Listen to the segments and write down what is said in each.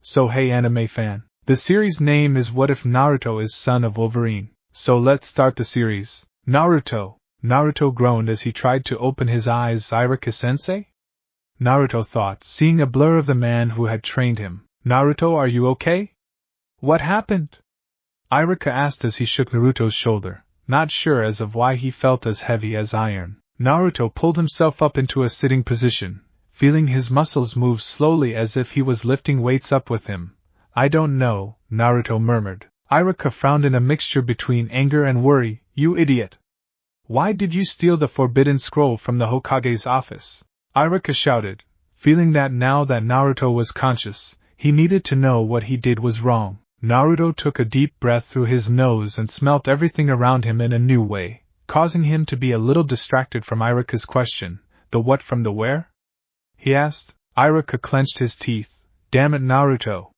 So hey anime fan, the series name is What If Naruto is Son of Wolverine? So let's start the series. Naruto. Naruto groaned as he tried to open his eyes. Irika-sensei? Naruto thought, seeing a blur of the man who had trained him. Naruto, are you okay? What happened? Irika asked as he shook Naruto's shoulder, not sure as of why he felt as heavy as iron. Naruto pulled himself up into a sitting position, feeling his muscles move slowly as if he was lifting weights up with him. I don't know, Naruto murmured. Irika frowned in a mixture between anger and worry. You idiot! Why did you steal the forbidden scroll from the Hokage's office? Irika shouted, feeling that now that Naruto was conscious, he needed to know what he did was wrong. Naruto took a deep breath through his nose and smelt everything around him in a new way, causing him to be a little distracted from Irika's question. The what from the where? He asked. Irika clenched his teeth. Damn it, Naruto!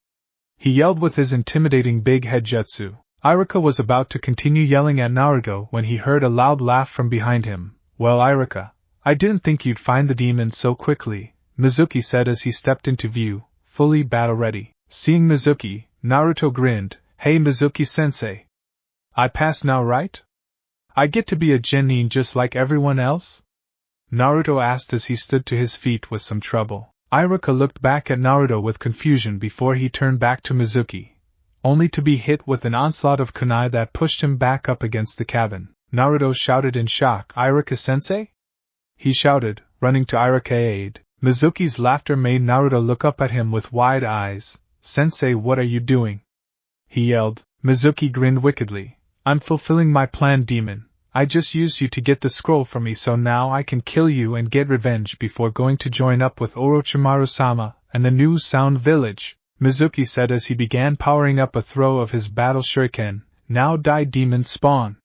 He yelled with his intimidating big head jutsu. Irika was about to continue yelling at Naruto when he heard a loud laugh from behind him. Well, Irika, I didn't think you'd find the demon so quickly, Mizuki said as he stepped into view, fully battle-ready. Seeing Mizuki, Naruto grinned. Hey Mizuki-sensei. I pass now, right? I get to be a genin just like everyone else? Naruto asked as he stood to his feet with some trouble. Irika looked back at Naruto with confusion before he turned back to Mizuki, only to be hit with an onslaught of kunai that pushed him back up against the cabin. Naruto shouted in shock, Irika-sensei? He shouted, running to Irika's aid. Mizuki's laughter made Naruto look up at him with wide eyes. Sensei, what are you doing? He yelled. Mizuki grinned wickedly. I'm fulfilling my plan, demon. I just used you to get the scroll from me, so now I can kill you and get revenge before going to join up with Orochimaru-sama and the new Sound Village, Mizuki said as he began powering up a throw of his battle shuriken. Now die, demon spawn!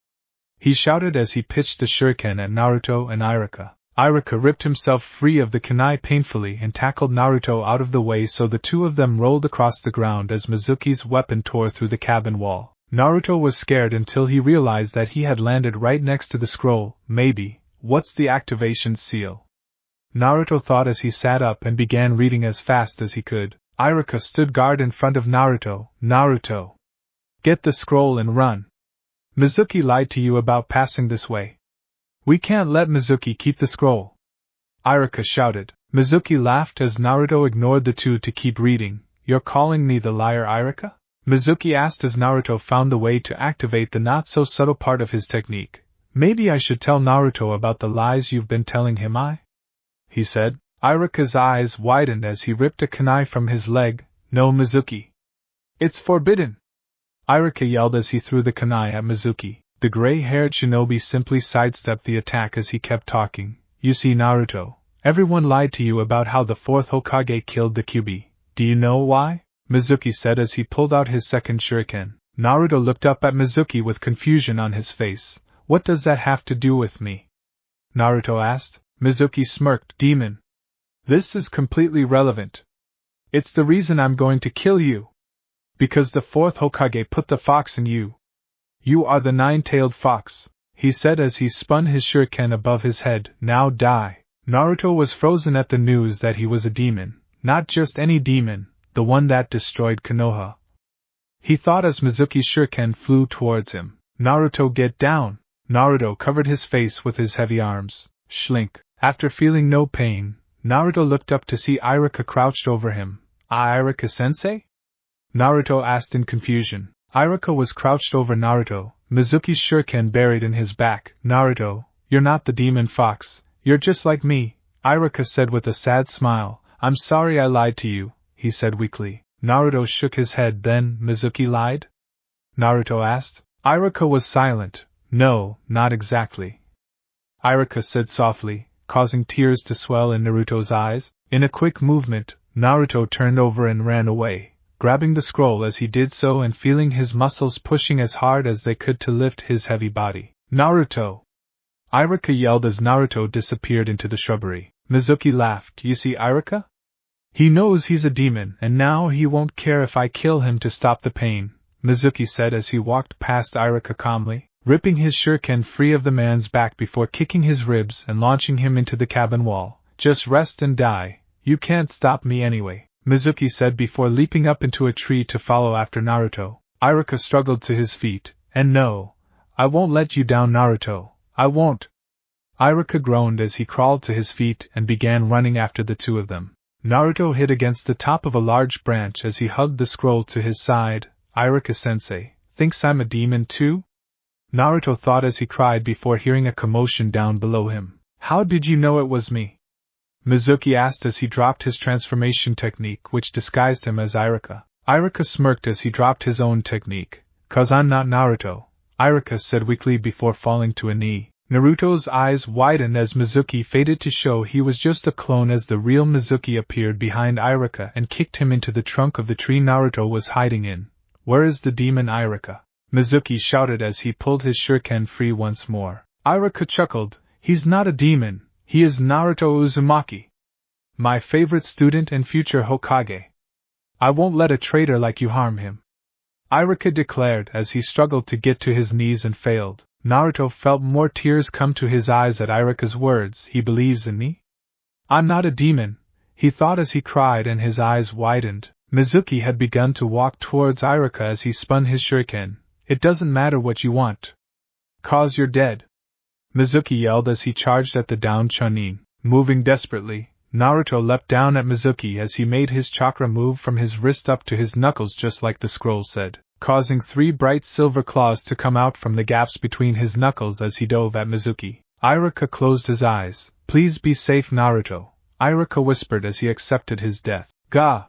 He shouted as he pitched the shuriken at Naruto and Irika. Irika ripped himself free of the kunai painfully and tackled Naruto out of the way, so the two of them rolled across the ground as Mizuki's weapon tore through the cabin wall. Naruto was scared until he realized that he had landed right next to the scroll. Maybe, what's the activation seal? Naruto thought as he sat up and began reading as fast as he could. Irika stood guard in front of Naruto. Naruto! Get the scroll and run! Mizuki lied to you about passing this way. We can't let Mizuki keep the scroll! Irika shouted. Mizuki laughed as Naruto ignored the two to keep reading. You're calling me the liar, Irika? Mizuki asked as Naruto found the way to activate the not-so-subtle part of his technique. Maybe I should tell Naruto about the lies you've been telling him, he said. Irika's eyes widened as he ripped a kunai from his leg. No, Mizuki. It's forbidden! Irika yelled as he threw the kunai at Mizuki. The gray-haired shinobi simply sidestepped the attack as he kept talking. You see, Naruto, everyone lied to you about how the fourth Hokage killed the Kyuubi. Do you know why? Mizuki said as he pulled out his second shuriken. Naruto looked up at Mizuki with confusion on his face. What does that have to do with me? Naruto asked. Mizuki smirked. Demon. This is completely relevant. It's the reason I'm going to kill you. Because the fourth Hokage put the fox in you. You are the nine-tailed fox, he said as he spun his shuriken above his head. Now die. Naruto was frozen at the news that he was a demon. Not just any demon. The one that destroyed Konoha. He thought as Mizuki's shuriken flew towards him. Naruto, get down! Naruto covered his face with his heavy arms. Shlink. After feeling no pain, Naruto looked up to see Irika crouched over him. Irika-sensei? Naruto asked in confusion. Irika was crouched over Naruto, Mizuki's shuriken buried in his back. Naruto, you're not the demon fox. You're just like me, Irika said with a sad smile. I'm sorry I lied to you, he said weakly. Naruto shook his head. Then, Mizuki lied? Naruto asked. Irika was silent. No, not exactly. Irika said softly, causing tears to swell in Naruto's eyes. In a quick movement, Naruto turned over and ran away, grabbing the scroll as he did so and feeling his muscles pushing as hard as they could to lift his heavy body. Naruto! Irika yelled as Naruto disappeared into the shrubbery. Mizuki laughed. You see, Irika? He knows he's a demon, and now he won't care if I kill him to stop the pain, Mizuki said as he walked past Irika calmly, ripping his shuriken free of the man's back before kicking his ribs and launching him into the cabin wall. Just rest and die. You can't stop me anyway. Mizuki said before leaping up into a tree to follow after Naruto. Iruka struggled to his feet. And no, I won't let you down, Naruto. I won't. Iruka groaned as he crawled to his feet and began running after the two of them. Naruto hid against the top of a large branch as he hugged the scroll to his side. Iruka-sensei, thinks I'm a demon too? Naruto thought as he cried before hearing a commotion down below him. How did you know it was me? Mizuki asked as he dropped his transformation technique, which disguised him as Iruka. Iruka smirked as he dropped his own technique. 'Cause I'm not Naruto, Iruka said weakly before falling to a knee. Naruto's eyes widened as Mizuki faded to show he was just a clone as the real Mizuki appeared behind Iruka and kicked him into the trunk of the tree Naruto was hiding in. Where is the demon Iruka? Mizuki shouted as he pulled his shuriken free once more. Iruka chuckled. He's not a demon, he is Naruto Uzumaki. My favorite student and future Hokage. I won't let a traitor like you harm him. Iruka declared as he struggled to get to his knees and failed. Naruto felt more tears come to his eyes at Iruka's words. He believes in me? I'm not a demon, he thought as he cried and his eyes widened. Mizuki had begun to walk towards Iruka as he spun his shuriken. It doesn't matter what you want. 'Cause you're dead. Mizuki yelled as he charged at the downed Chunin. Moving desperately, Naruto leapt down at Mizuki as he made his chakra move from his wrist up to his knuckles just like the scroll said, causing 3 bright silver claws to come out from the gaps between his knuckles as he dove at Mizuki. Iruka closed his eyes. Please be safe, Naruto, Iruka whispered as he accepted his death. Ga!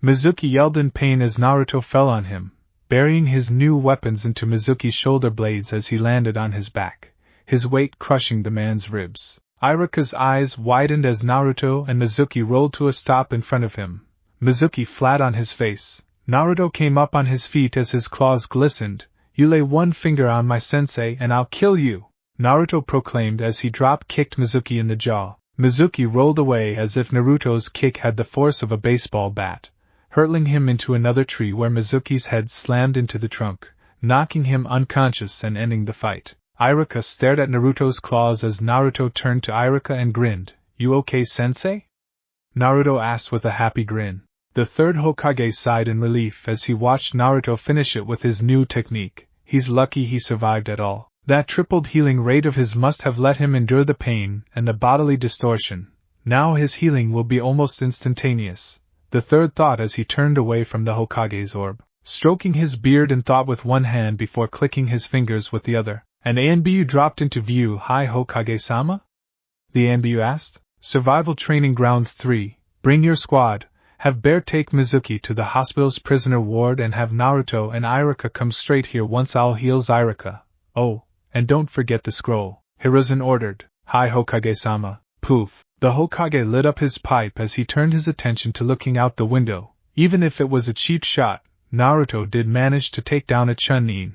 Mizuki yelled in pain as Naruto fell on him, burying his new weapons into Mizuki's shoulder blades as he landed on his back, his weight crushing the man's ribs. Iruka's eyes widened as Naruto and Mizuki rolled to a stop in front of him, Mizuki flat on his face. Naruto came up on his feet as his claws glistened. You lay one finger on my sensei and I'll kill you, Naruto proclaimed as he drop-kicked Mizuki in the jaw. Mizuki rolled away as if Naruto's kick had the force of a baseball bat, hurtling him into another tree where Mizuki's head slammed into the trunk, knocking him unconscious and ending the fight. Iruka stared at Naruto's claws as Naruto turned to Iruka and grinned. You okay, sensei? Naruto asked with a happy grin. The third Hokage sighed in relief as he watched Naruto finish it with his new technique. He's lucky he survived at all. That tripled healing rate of his must have let him endure the pain and the bodily distortion. Now his healing will be almost instantaneous, the third thought as he turned away from the Hokage's orb, stroking his beard and thought with one hand before clicking his fingers with the other. An ANBU dropped into view. Hi Hokage-sama? The ANBU asked. Survival Training Grounds 3, bring your squad, have Bear take Mizuki to the hospital's prisoner ward and have Naruto and Iruka come straight here once I'll heals Iruka. Oh, and don't forget the scroll, Hiruzen ordered. Hi Hokage-sama. Poof. The Hokage lit up his pipe as he turned his attention to looking out the window. Even if it was a cheap shot, Naruto did manage to take down a Chunin.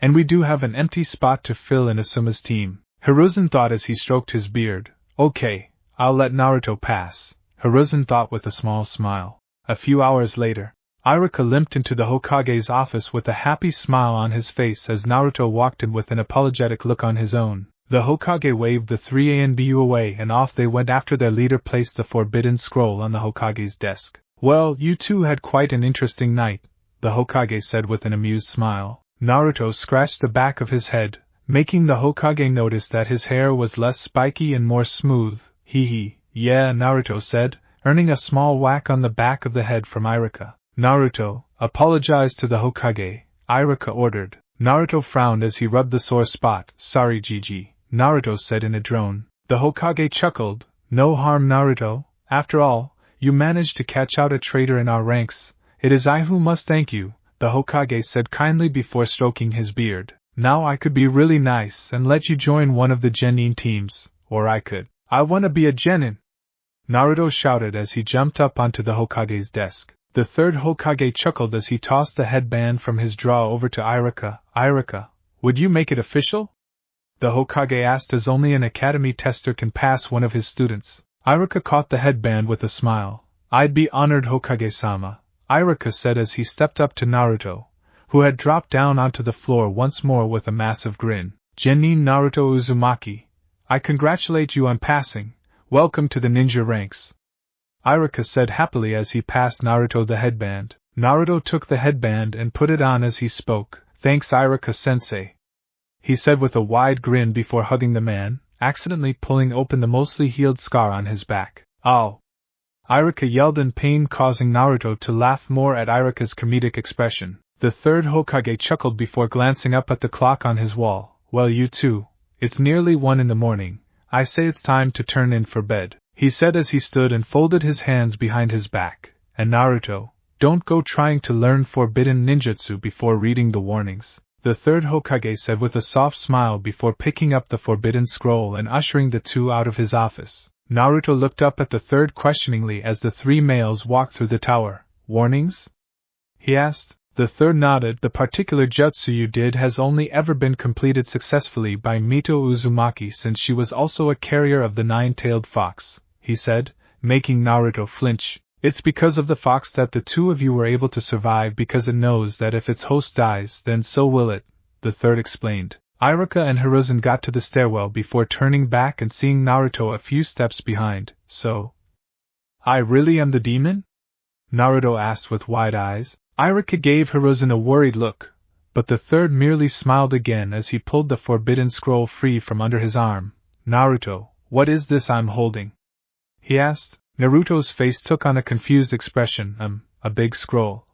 And we do have an empty spot to fill in Asuma's team, Hiruzen thought as he stroked his beard. Okay, I'll let Naruto pass, Hiruzen thought with a small smile. A few hours later, Iruka limped into the Hokage's office with a happy smile on his face as Naruto walked in with an apologetic look on his own. The Hokage waved the 3 ANBU away and off they went after their leader placed the forbidden scroll on the Hokage's desk. Well, you two had quite an interesting night, the Hokage said with an amused smile. Naruto scratched the back of his head, making the Hokage notice that his hair was less spiky and more smooth. Hee, yeah, Naruto said, earning a small whack on the back of the head from Iruka. Naruto, apologize to the Hokage, Iruka ordered. Naruto frowned as he rubbed the sore spot. Sorry Gigi, Naruto said in a drone. The Hokage chuckled. No harm, Naruto. After all, you managed to catch out a traitor in our ranks. It is I who must thank you, the Hokage said kindly before stroking his beard. Now I could be really nice and let you join one of the Genin teams, or I could. I want to be a Genin, Naruto shouted as he jumped up onto the Hokage's desk. The third Hokage chuckled as he tossed the headband from his drawer over to Iruka. Iruka, would you make it official? The Hokage asked as only an academy tester can pass one of his students. Iruka caught the headband with a smile. I'd be honored, Hokage-sama, Iruka said as he stepped up to Naruto, who had dropped down onto the floor once more with a massive grin. Genin Naruto Uzumaki, I congratulate you on passing. Welcome to the ninja ranks. Iruka said happily as he passed Naruto the headband. Naruto took the headband and put it on as he spoke. Thanks, Iruka-sensei, he said with a wide grin before hugging the man, accidentally pulling open the mostly healed scar on his back. Ow! Iruka yelled in pain, causing Naruto to laugh more at Iruka's comedic expression. The third Hokage chuckled before glancing up at the clock on his wall. Well, you two, it's nearly 1 in the morning. I say it's time to turn in for bed, he said as he stood and folded his hands behind his back. And Naruto, don't go trying to learn forbidden ninjutsu before reading the warnings, the third Hokage said with a soft smile before picking up the forbidden scroll and ushering the two out of his office. Naruto looked up at the third questioningly as the 3 males walked through the tower. Warnings? He asked. The third nodded. The particular jutsu you did has only ever been completed successfully by Mito Uzumaki since she was also a carrier of the 9-tailed fox, he said, making Naruto flinch. It's because of the fox that the two of you were able to survive, because it knows that if its host dies, then so will it, the third explained. Iruka and Hiruzen got to the stairwell before turning back and seeing Naruto a few steps behind. So, I really am the demon? Naruto asked with wide eyes. Iruka gave Hiruzen a worried look, but the third merely smiled again as he pulled the forbidden scroll free from under his arm. Naruto, what is this I'm holding? He asked. Naruto's face took on a confused expression. A big scroll,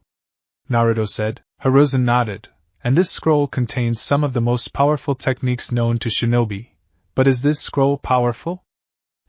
Naruto said. Hiruzen nodded. And this scroll contains some of the most powerful techniques known to shinobi. But is this scroll powerful?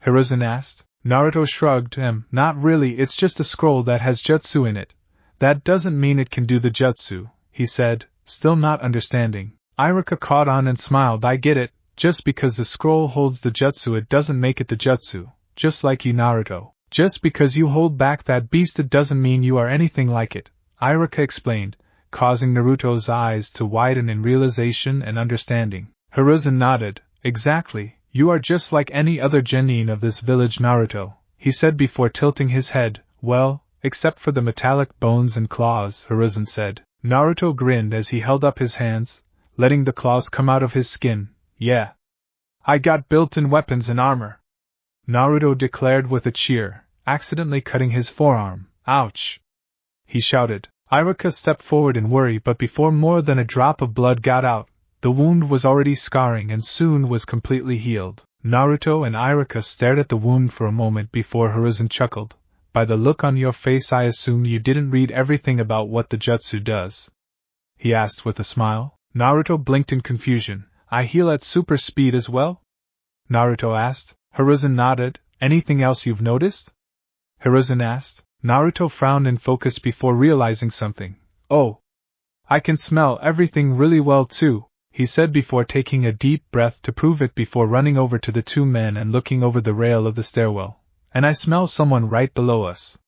Hiruzen asked. Naruto shrugged. Not really, it's just a scroll that has jutsu in it. That doesn't mean it can do the jutsu, he said, still not understanding. Iruka caught on and smiled. I get it, just because the scroll holds the jutsu it doesn't make it the jutsu, just like you, Naruto. Just because you hold back that beast it doesn't mean you are anything like it, Iruka explained, causing Naruto's eyes to widen in realization and understanding. Hiruzen nodded. Exactly, you are just like any other genin of this village, Naruto, he said before tilting his head. Well, except for the metallic bones and claws, Hiruzen said. Naruto grinned as he held up his hands, letting the claws come out of his skin. Yeah. I got built-in weapons and armor, Naruto declared with a cheer, accidentally cutting his forearm. Ouch! He shouted. Iruka stepped forward in worry, but before more than a drop of blood got out, the wound was already scarring and soon was completely healed. Naruto and Iruka stared at the wound for a moment before Hiruzen chuckled. By the look on your face I assume you didn't read everything about what the jutsu does, he asked with a smile. Naruto blinked in confusion. I heal at super speed as well? Naruto asked. Hiruzen nodded. Anything else you've noticed? Hiruzen asked. Naruto frowned in focus before realizing something. Oh! I can smell everything really well too, he said before taking a deep breath to prove it before running over to the 2 men and looking over the rail of the stairwell. And I smell someone right below us,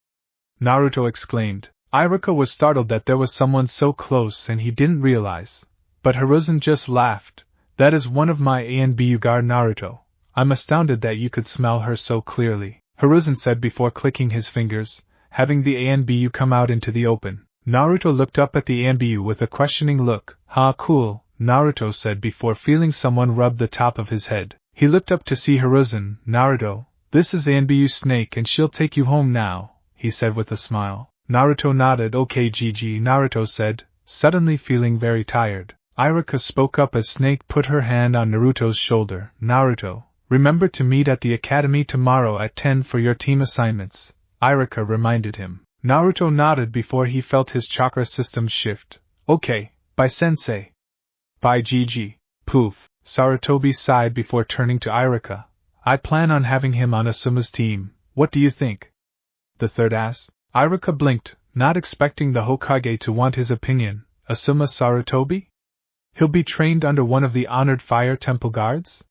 Naruto exclaimed. Iruka was startled that there was someone so close and he didn't realize. But Hiruzen just laughed. That is one of my ANBU guard, Naruto. I'm astounded that you could smell her so clearly, Hiruzen said before clicking his fingers, having the ANBU come out into the open. Naruto looked up at the ANBU with a questioning look. Cool, Naruto said before feeling someone rub the top of his head. He looked up to see Hiruzen. Naruto, this is ANBU Snake and she'll take you home now, he said with a smile. Naruto nodded. Okay, GG, Naruto said, suddenly feeling very tired. Iruka spoke up as Snake put her hand on Naruto's shoulder. Naruto, remember to meet at the academy tomorrow at 10 for your team assignments, Iruka reminded him. Naruto nodded before he felt his chakra system shift. Okay, bye sensei. Bye GG. Poof, Sarutobi sighed before turning to Iruka. I plan on having him on Asuma's team, what do you think? The third asked. Iruka blinked, not expecting the Hokage to want his opinion. Asuma Sarutobi? He'll be trained under one of the honored fire temple guards?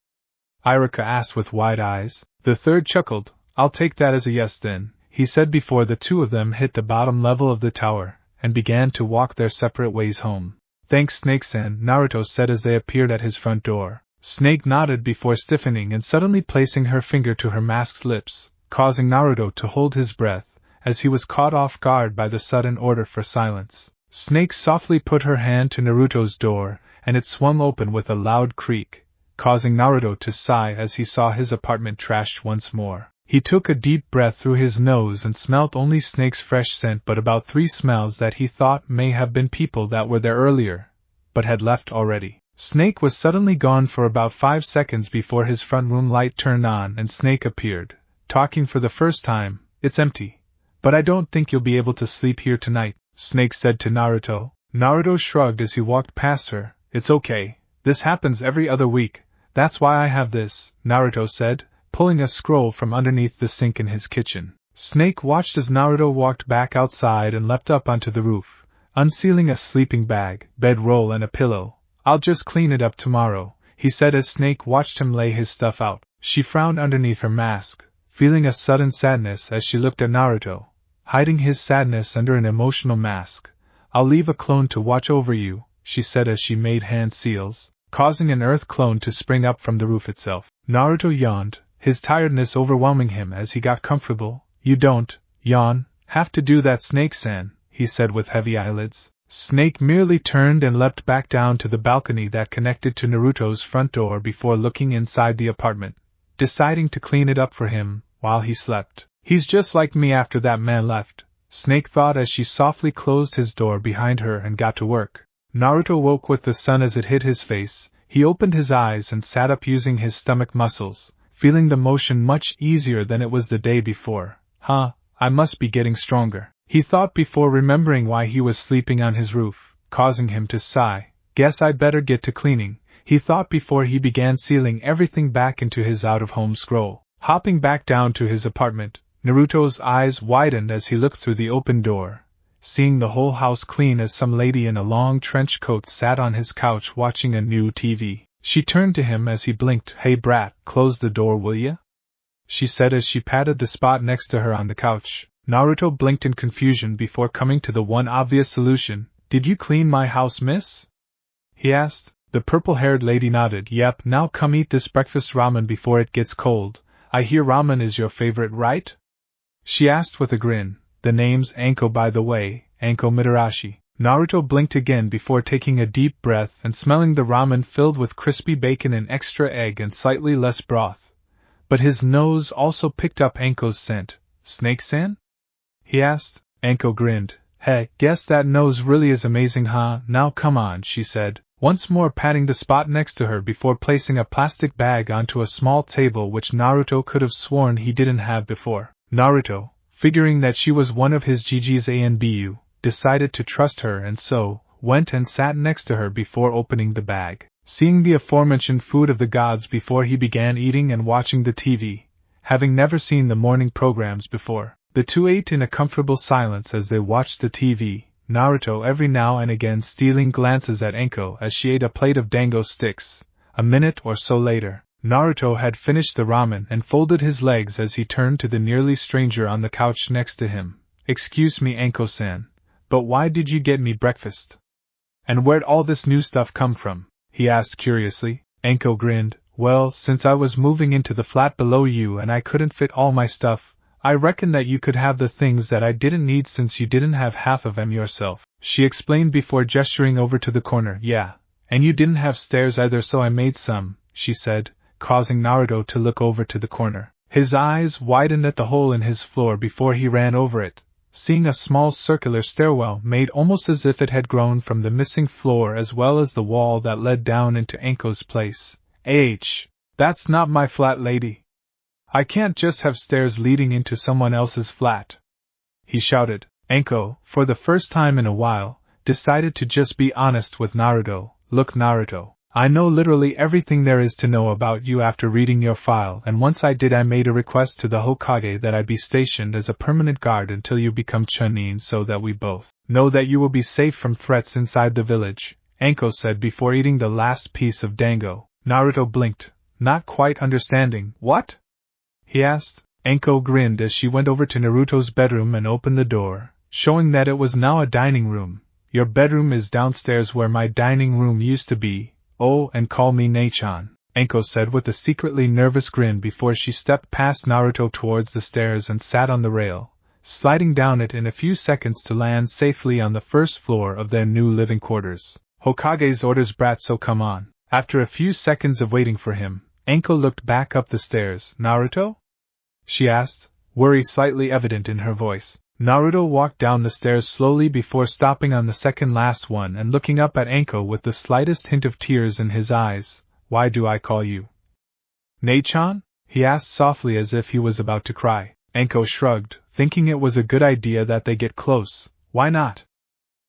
Iruka asked with wide eyes. The third chuckled. I'll take that as a yes then, he said before the 2 of them hit the bottom level of the tower, and began to walk their separate ways home. Thanks, Snake-san, Naruto said as they appeared at his front door. Snake nodded before stiffening and suddenly placing her finger to her mask's lips, causing Naruto to hold his breath, as he was caught off guard by the sudden order for silence. Snake softly put her hand to Naruto's door, and it swung open with a loud creak, causing Naruto to sigh as he saw his apartment trashed once more. He took a deep breath through his nose and smelt only Snake's fresh scent but about 3 smells that he thought may have been people that were there earlier, but had left already. Snake was suddenly gone for about 5 seconds before his front room light turned on and Snake appeared, talking for the first time. "It's empty. But I don't think you'll be able to sleep here tonight," Snake said to Naruto. Naruto shrugged as he walked past her. "It's okay. This happens every other week. That's why I have this," Naruto said, pulling a scroll from underneath the sink in his kitchen. Snake watched as Naruto walked back outside and leapt up onto the roof, unsealing a sleeping bag, bedroll and a pillow. "I'll just clean it up tomorrow," he said as Snake watched him lay his stuff out. She frowned underneath her mask, feeling a sudden sadness as she looked at Naruto, hiding his sadness under an emotional mask. "I'll leave a clone to watch over you," she said as she made hand seals, causing an earth clone to spring up from the roof itself. Naruto yawned, his tiredness overwhelming him as he got comfortable. "You don't, yawn, have to do that, Snake-san," he said with heavy eyelids. Snake merely turned and leapt back down to the balcony that connected to Naruto's front door before looking inside the apartment, deciding to clean it up for him while he slept. "He's just like me after that man left," Snake thought as she softly closed his door behind her and got to work. Naruto woke with the sun as it hit his face. He opened his eyes and sat up using his stomach muscles, feeling the motion much easier than it was the day before. I must be getting stronger," he thought before remembering why he was sleeping on his roof, causing him to sigh. "Guess I'd better get to cleaning," he thought before he began sealing everything back into his out-of-home scroll. Hopping back down to his apartment, Naruto's eyes widened as he looked through the open door, seeing the whole house clean as some lady in a long trench coat sat on his couch watching a new TV. She turned to him as he blinked. "Hey brat, close the door will ya?" she said as she patted the spot next to her on the couch. Naruto blinked in confusion before coming to the one obvious solution. "Did you clean my house, miss?" he asked. The purple-haired lady nodded. "Yep, now come eat this breakfast ramen before it gets cold. I hear ramen is your favorite, right?" she asked with a grin. "The name's Anko, by the way, Anko Mitarashi." Naruto blinked again before taking a deep breath and smelling the ramen filled with crispy bacon and extra egg and slightly less broth. But his nose also picked up Anko's scent. "Snake-san?" he asked. Anko grinned. "Hey, guess that nose really is amazing, huh? Now come on," she said, once more patting the spot next to her before placing a plastic bag onto a small table which Naruto could have sworn he didn't have before. Naruto, figuring that she was one of his GG's ANBU, decided to trust her and so went and sat next to her before opening the bag. Seeing the aforementioned food of the gods before he began eating and watching the TV, having never seen the morning programs before, the two ate in a comfortable silence as they watched the TV, Naruto every now and again stealing glances at Anko as she ate a plate of dango sticks. A minute or so later, Naruto had finished the ramen and folded his legs as he turned to the nearly stranger on the couch next to him. "Excuse me, Anko-san, but why did you get me breakfast? And where'd all this new stuff come from?" he asked curiously. Anko grinned. "Well, since I was moving into the flat below you and I couldn't fit all my stuff, I reckon that you could have the things that I didn't need since you didn't have half of them yourself," she explained before gesturing over to the corner. "Yeah, and you didn't have stairs either, so I made some," she said, causing Naruto to look over to the corner. His eyes widened at the hole in his floor before he ran over it, seeing a small circular stairwell made almost as if it had grown from the missing floor as well as the wall that led down into Anko's place. That's not my flat, lady. I can't just have stairs leading into someone else's flat," he shouted. Anko, for the first time in a while, decided to just be honest with Naruto. "Look, Naruto, I know literally everything there is to know about you after reading your file, and once I made a request to the Hokage that I be stationed as a permanent guard until you become Chunin so that we both know that you will be safe from threats inside the village," Anko said before eating the last piece of dango. Naruto blinked, not quite understanding. "What?" he asked. Anko grinned as she went over to Naruto's bedroom and opened the door, showing that it was now a dining room. "Your bedroom is downstairs where my dining room used to be. Oh, and call me Nechan," Anko said with a secretly nervous grin before she stepped past Naruto towards the stairs and sat on the rail, sliding down it in a few seconds to land safely on the first floor of their new living quarters. "Hokage's orders, brat, so come on." After a few seconds of waiting for him, Anko looked back up the stairs. "Naruto?" she asked, worry slightly evident in her voice. Naruto walked down the stairs slowly before stopping on the second last one and looking up at Anko with the slightest hint of tears in his eyes. Why do I call you Ne-chan? He asked softly as if he was about to cry. Anko shrugged, thinking it was a good idea that they get close. Why not?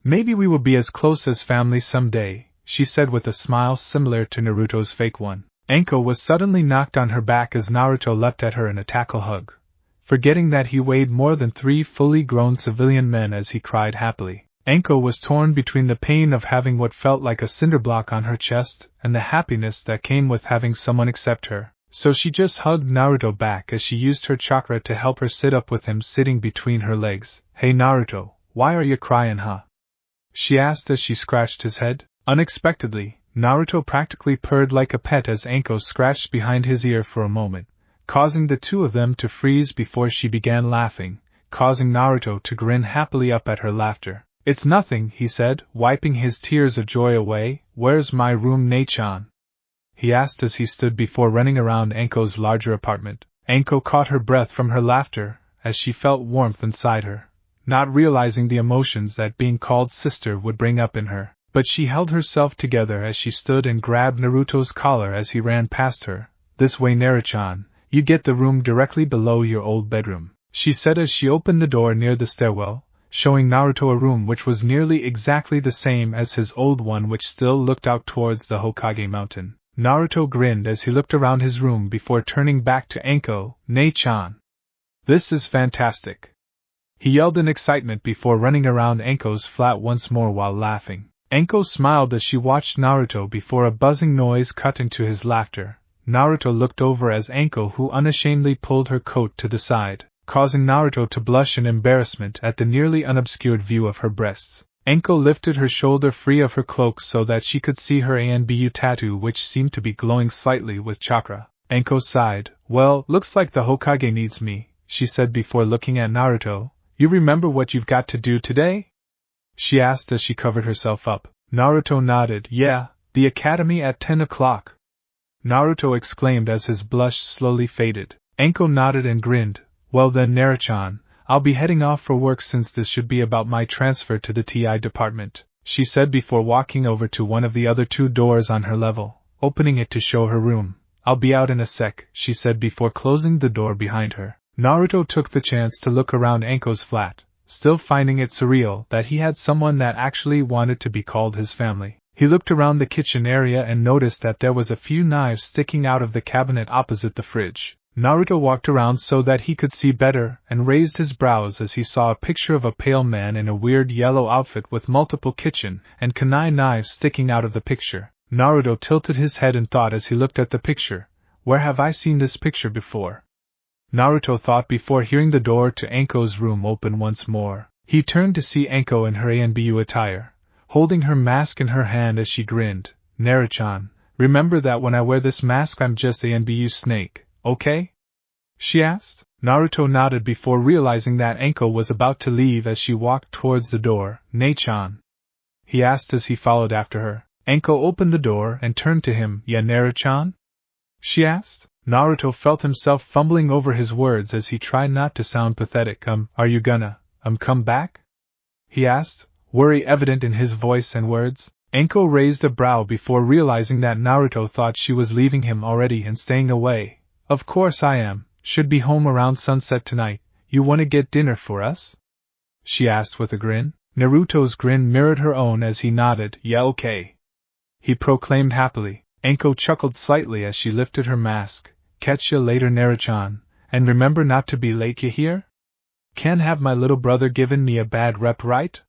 Maybe we will be as close as family someday, she said with a smile similar to Naruto's fake one. Anko was suddenly knocked on her back as Naruto leapt at her in a tackle hug, forgetting that he weighed more than 3 fully grown civilian men as he cried happily. Anko was torn between the pain of having what felt like a cinder block on her chest and the happiness that came with having someone accept her. So she just hugged Naruto back as she used her chakra to help her sit up with him sitting between her legs. Hey Naruto, why are you crying, huh? She asked as she scratched his head. Unexpectedly, Naruto practically purred like a pet as Anko scratched behind his ear for a moment, causing the two of them to freeze before she began laughing, causing Naruto to grin happily up at her laughter. It's nothing, he said, wiping his tears of joy away. Where's my room, Ne-chan? He asked as he stood before running around Anko's larger apartment. Anko caught her breath from her laughter as she felt warmth inside her, not realizing the emotions that being called sister would bring up in her. But she held herself together as she stood and grabbed Naruto's collar as he ran past her. This way, Naruto-chan, you get the room directly below your old bedroom, she said as she opened the door near the stairwell, showing Naruto a room which was nearly exactly the same as his old one, which still looked out towards the Hokage mountain. Naruto grinned as he looked around his room before turning back to Anko. Ne-chan, this is fantastic, he yelled in excitement before running around Anko's flat once more while laughing. Anko smiled as she watched Naruto before a buzzing noise cut into his laughter. Naruto looked over as Anko, who unashamedly pulled her coat to the side, causing Naruto to blush in embarrassment at the nearly unobscured view of her breasts. Anko lifted her shoulder free of her cloak so that she could see her Anbu tattoo, which seemed to be glowing slightly with chakra. Anko sighed. Well, looks like the Hokage needs me, she said before looking at Naruto. You remember what you've got to do today? She asked as she covered herself up. Naruto nodded. Yeah, the academy at 10 o'clock. Naruto exclaimed as his blush slowly faded. Anko nodded and grinned. Well then, Naruto-chan, I'll be heading off for work since this should be about my transfer to the TI department, she said before walking over to one of the other 2 doors on her level, opening it to show her room. I'll be out in a sec, she said before closing the door behind her. Naruto took the chance to look around Anko's flat, still finding it surreal that he had someone that actually wanted to be called his family. He looked around the kitchen area and noticed that there was a few knives sticking out of the cabinet opposite the fridge. Naruto walked around so that he could see better and raised his brows as he saw a picture of a pale man in a weird yellow outfit with multiple kitchen and kunai knives sticking out of the picture. Naruto tilted his head in thought as he looked at the picture. Where have I seen this picture before? Naruto thought before hearing the door to Anko's room open once more. He turned to see Anko in her Anbu attire, holding her mask in her hand as she grinned. Naruto-chan, remember that when I wear this mask I'm just a Anbu snake, okay? She asked. Naruto nodded before realizing that Anko was about to leave as she walked towards the door. Ne-chan, he asked as he followed after her. Anko opened the door and turned to him. Yeah, Naruto-chan? She asked. Naruto felt himself fumbling over his words as he tried not to sound pathetic. Are you gonna, come back? He asked, worry evident in his voice and words. Anko raised a brow before realizing that Naruto thought she was leaving him already and staying away. Of course I am, should be home around sunset tonight. You wanna get dinner for us? She asked with a grin. Naruto's grin mirrored her own as he nodded. Yeah, okay, he proclaimed happily. Anko chuckled slightly as she lifted her mask. Catch ya later, Naruto-chan, and remember not to be late, you hear? Can't have my little brother giving me a bad rep, right?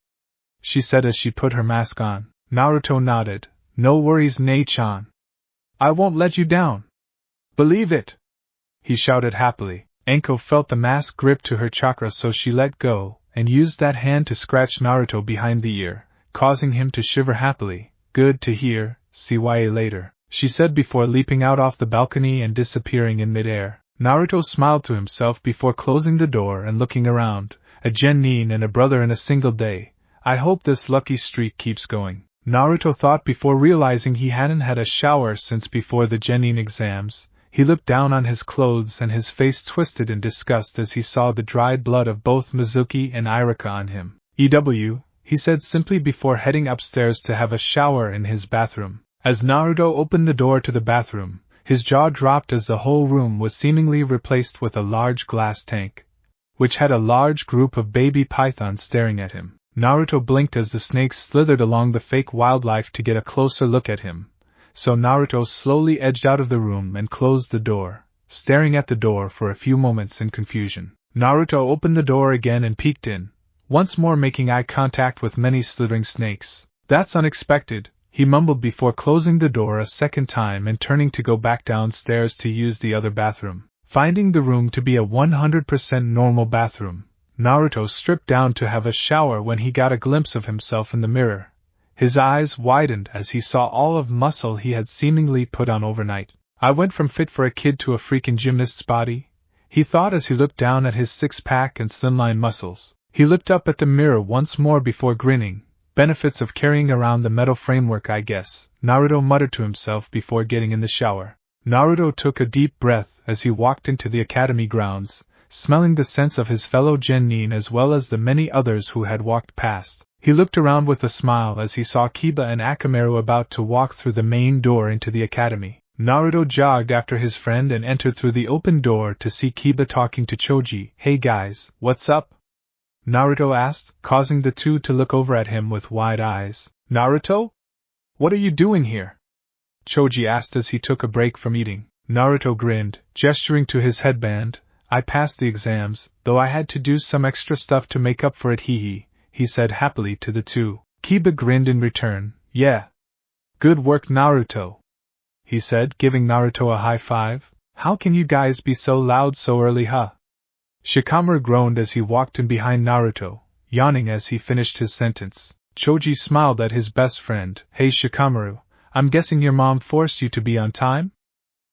She said as she put her mask on. Naruto nodded. No worries, Ne-chan. I won't let you down. Believe it, he shouted happily. Anko felt the mask grip to her chakra, so she let go and used that hand to scratch Naruto behind the ear, causing him to shiver happily. Good to hear, see ya later, she said before leaping out off the balcony and disappearing in midair. Naruto smiled to himself before closing the door and looking around. A genin and a brother in a single day. I hope this lucky streak keeps going, Naruto thought before realizing he hadn't had a shower since before the genin exams. He looked down on his clothes and his face twisted in disgust as he saw the dried blood of both Mizuki and Irika on him. "EW," he said simply before heading upstairs to have a shower in his bathroom. As Naruto opened the door to the bathroom, his jaw dropped as the whole room was seemingly replaced with a large glass tank, which had a large group of baby pythons staring at him. Naruto blinked as the snakes slithered along the fake wildlife to get a closer look at him, so Naruto slowly edged out of the room and closed the door, staring at the door for a few moments in confusion. Naruto opened the door again and peeked in, once more making eye contact with many slithering snakes. "That's unexpected," he mumbled before closing the door a second time and turning to go back downstairs to use the other bathroom. Finding the room to be a 100% normal bathroom, Naruto stripped down to have a shower when he got a glimpse of himself in the mirror. His eyes widened as he saw all of muscle he had seemingly put on overnight. "I went from fit for a kid to a freaking gymnast's body," he thought as he looked down at his six-pack and slimline muscles. He looked up at the mirror once more before grinning. "Benefits of carrying around the metal framework, I guess," Naruto muttered to himself before getting in the shower. Naruto took a deep breath as he walked into the academy grounds, smelling the scents of his fellow genin as well as the many others who had walked past. He looked around with a smile as he saw Kiba and Akamaru about to walk through the main door into the academy. Naruto jogged after his friend and entered through the open door to see Kiba talking to Choji. "Hey guys, what's up?" Naruto asked, causing the two to look over at him with wide eyes. "Naruto? What are you doing here?" Choji asked as he took a break from eating. Naruto grinned, gesturing to his headband. "I passed the exams, though I had to do some extra stuff to make up for it, he said happily to the two. Kiba grinned in return. "Yeah. Good work, Naruto," he said, giving Naruto a high five. "How can you guys be so loud so early, huh?" Shikamaru groaned as he walked in behind Naruto, yawning as he finished his sentence. Choji smiled at his best friend. "Hey Shikamaru, I'm guessing your mom forced you to be on time?"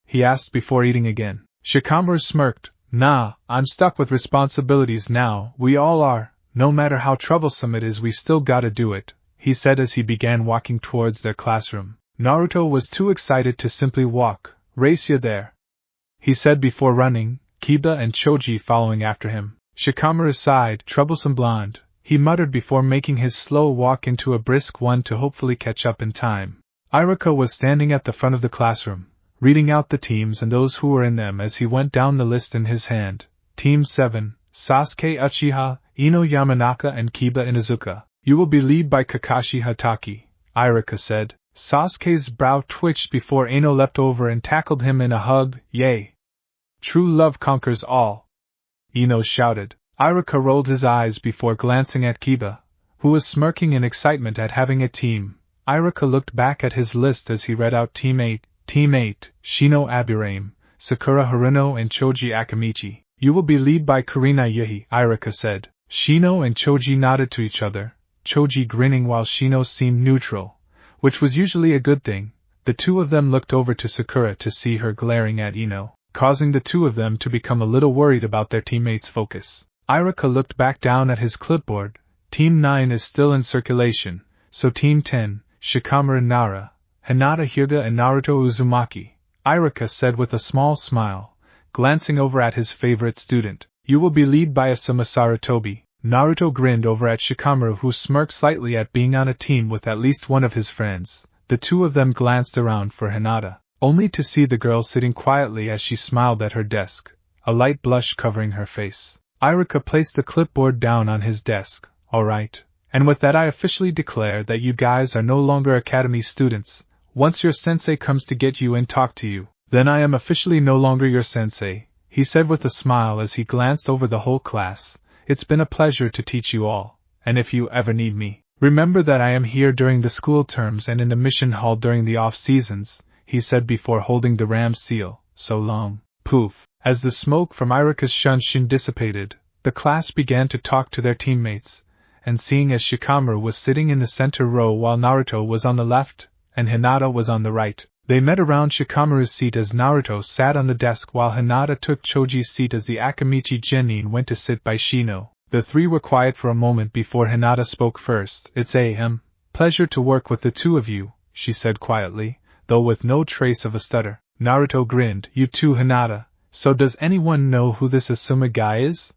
he asked before eating again. Shikamaru smirked. "Nah, I'm stuck with responsibilities now, we all are. No matter how troublesome it is, we still gotta do it," he said as he began walking towards their classroom. Naruto was too excited to simply walk. "Race you there," he said before running, Kiba and Choji following after him. Shikamaru sighed. "Troublesome blonde," he muttered before making his slow walk into a brisk one to hopefully catch up in time. Irika was standing at the front of the classroom, reading out the teams and those who were in them as he went down the list in his hand. Team 7, Sasuke Uchiha, Ino Yamanaka and Kiba Inuzuka. "You will be led by Kakashi Hatake," Irika said. Sasuke's brow twitched before Ino leapt over and tackled him in a hug. "Yay! True love conquers all," Ino shouted. Irika rolled his eyes before glancing at Kiba, who was smirking in excitement at having a team. Irika looked back at his list as he read out Team 8, Shino Abirame, Sakura Haruno and Choji Akamichi. "You will be led by Kurina Yuhi," Irika said. Shino and Choji nodded to each other, Choji grinning while Shino seemed neutral, which was usually a good thing. The two of them looked over to Sakura to see her glaring at Ino, causing the two of them to become a little worried about their teammates' focus. Irika looked back down at his clipboard. Team 9 is still in circulation, so Team 10, Shikamaru Nara, Hinata Hyuga and Naruto Uzumaki, Irika said with a small smile, glancing over at his favorite student. "You will be led by Asuma Sarutobi." Naruto grinned over at Shikamaru, who smirked slightly at being on a team with at least one of his friends. The two of them glanced around for Hinata, only to see the girl sitting quietly as she smiled at her desk, a light blush covering her face. Irika placed the clipboard down on his desk. "All right. And with that I officially declare that you guys are no longer academy students. Once your sensei comes to get you and talk to you, then I am officially no longer your sensei," he said with a smile as he glanced over the whole class. "It's been a pleasure to teach you all, and if you ever need me, remember that I am here during the school terms and in the mission hall during the off-seasons," he said before holding the ram seal. "So long." Poof. As the smoke from Irika's shunshin dissipated, the class began to talk to their teammates, and seeing as Shikamaru was sitting in the center row while Naruto was on the left, and Hinata was on the right, they met around Shikamaru's seat as Naruto sat on the desk while Hinata took Choji's seat as the Akamichi genin went to sit by Shino. The three were quiet for a moment before Hinata spoke first. "It's a pleasure to work with the two of you," she said quietly, though with no trace of a stutter. Naruto grinned. You too, Hinata. So does anyone know who this Asuma guy is?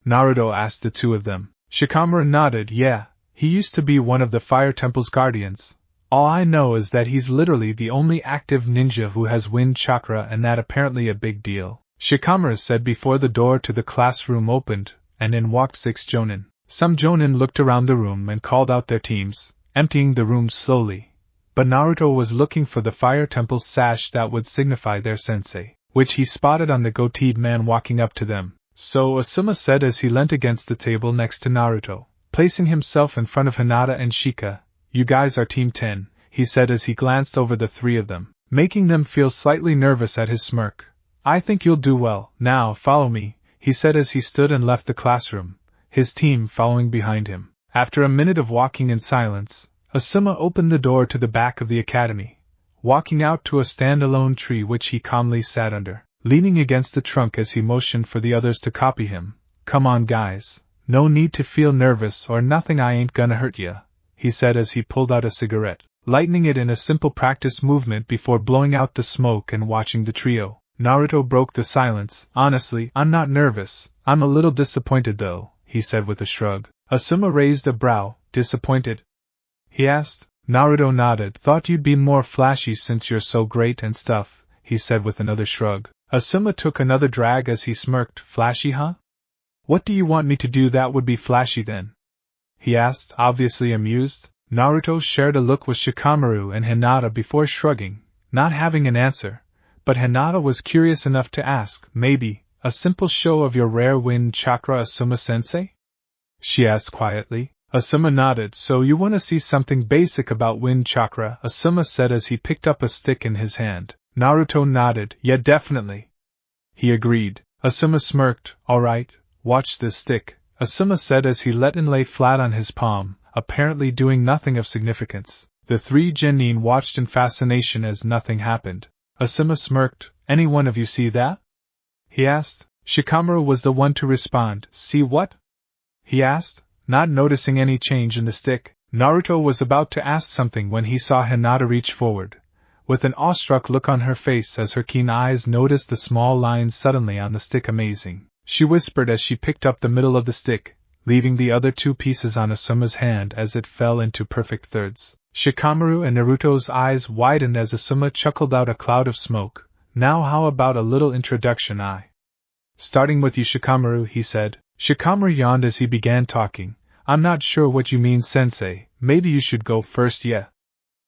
Naruto asked the two of them. Shikamaru nodded. Yeah, he used to be one of the Fire Temple's guardians. All I know is that he's literally the only active ninja who has wind chakra, and that apparently a big deal, Shikamaru said before the door to the classroom opened, and in walked 6 jonin. Some jonin looked around the room and called out their teams, emptying the room slowly. But Naruto was looking for the Fire Temple's sash that would signify their sensei, which he spotted on the goateed man walking up to them. So Asuma said as he leant against the table next to Naruto, placing himself in front of Hinata and Shika. You guys are Team 10, he said as he glanced over the 3 of them, making them feel slightly nervous at his smirk. I think you'll do well. Now, follow me, he said as he stood and left the classroom, his team following behind him. After a minute of walking in silence, Asuma opened the door to the back of the academy, walking out to a stand-alone tree which he calmly sat under, leaning against the trunk as he motioned for the others to copy him. Come on guys, no need to feel nervous or nothing, I ain't gonna hurt ya, he said as he pulled out a cigarette, lighting it in a simple practice movement before blowing out the smoke and watching the trio. Naruto broke the silence. Honestly, I'm not nervous, I'm a little disappointed though, he said with a shrug. Asuma raised a brow. Disappointed? He asked. Naruto nodded. Thought you'd be more flashy since you're so great and stuff, he said with another shrug. Asuma took another drag as he smirked. Flashy, huh? What do you want me to do that would be flashy then? He asked, obviously amused. Naruto shared a look with Shikamaru and Hinata before shrugging, not having an answer, but Hinata was curious enough to ask, maybe, a simple show of your rare wind chakra, Asuma-sensei? She asked quietly. Asuma nodded. So you want to see something basic about wind chakra, Asuma said as he picked up a stick in his hand. Naruto nodded. Yeah, definitely, he agreed. Asuma smirked. Alright, watch this stick, Asuma said as he let it lay flat on his palm, apparently doing nothing of significance. The 3 genin watched in fascination as nothing happened. Asuma smirked. Any one of you see that? He asked. Shikamaru was the one to respond. See what? He asked, not noticing any change in the stick. Naruto was about to ask something when he saw Hinata reach forward, with an awestruck look on her face as her keen eyes noticed the small lines suddenly on the stick. Amazing, she whispered as she picked up the middle of the stick, leaving the other 2 pieces on Asuma's hand as it fell into perfect thirds. Shikamaru and Naruto's eyes widened as Asuma chuckled out a cloud of smoke. Now how about a little introduction? Starting with you, Shikamaru, he said. Shikamaru yawned as he began talking. I'm not sure what you mean, sensei, maybe you should go first, yeah,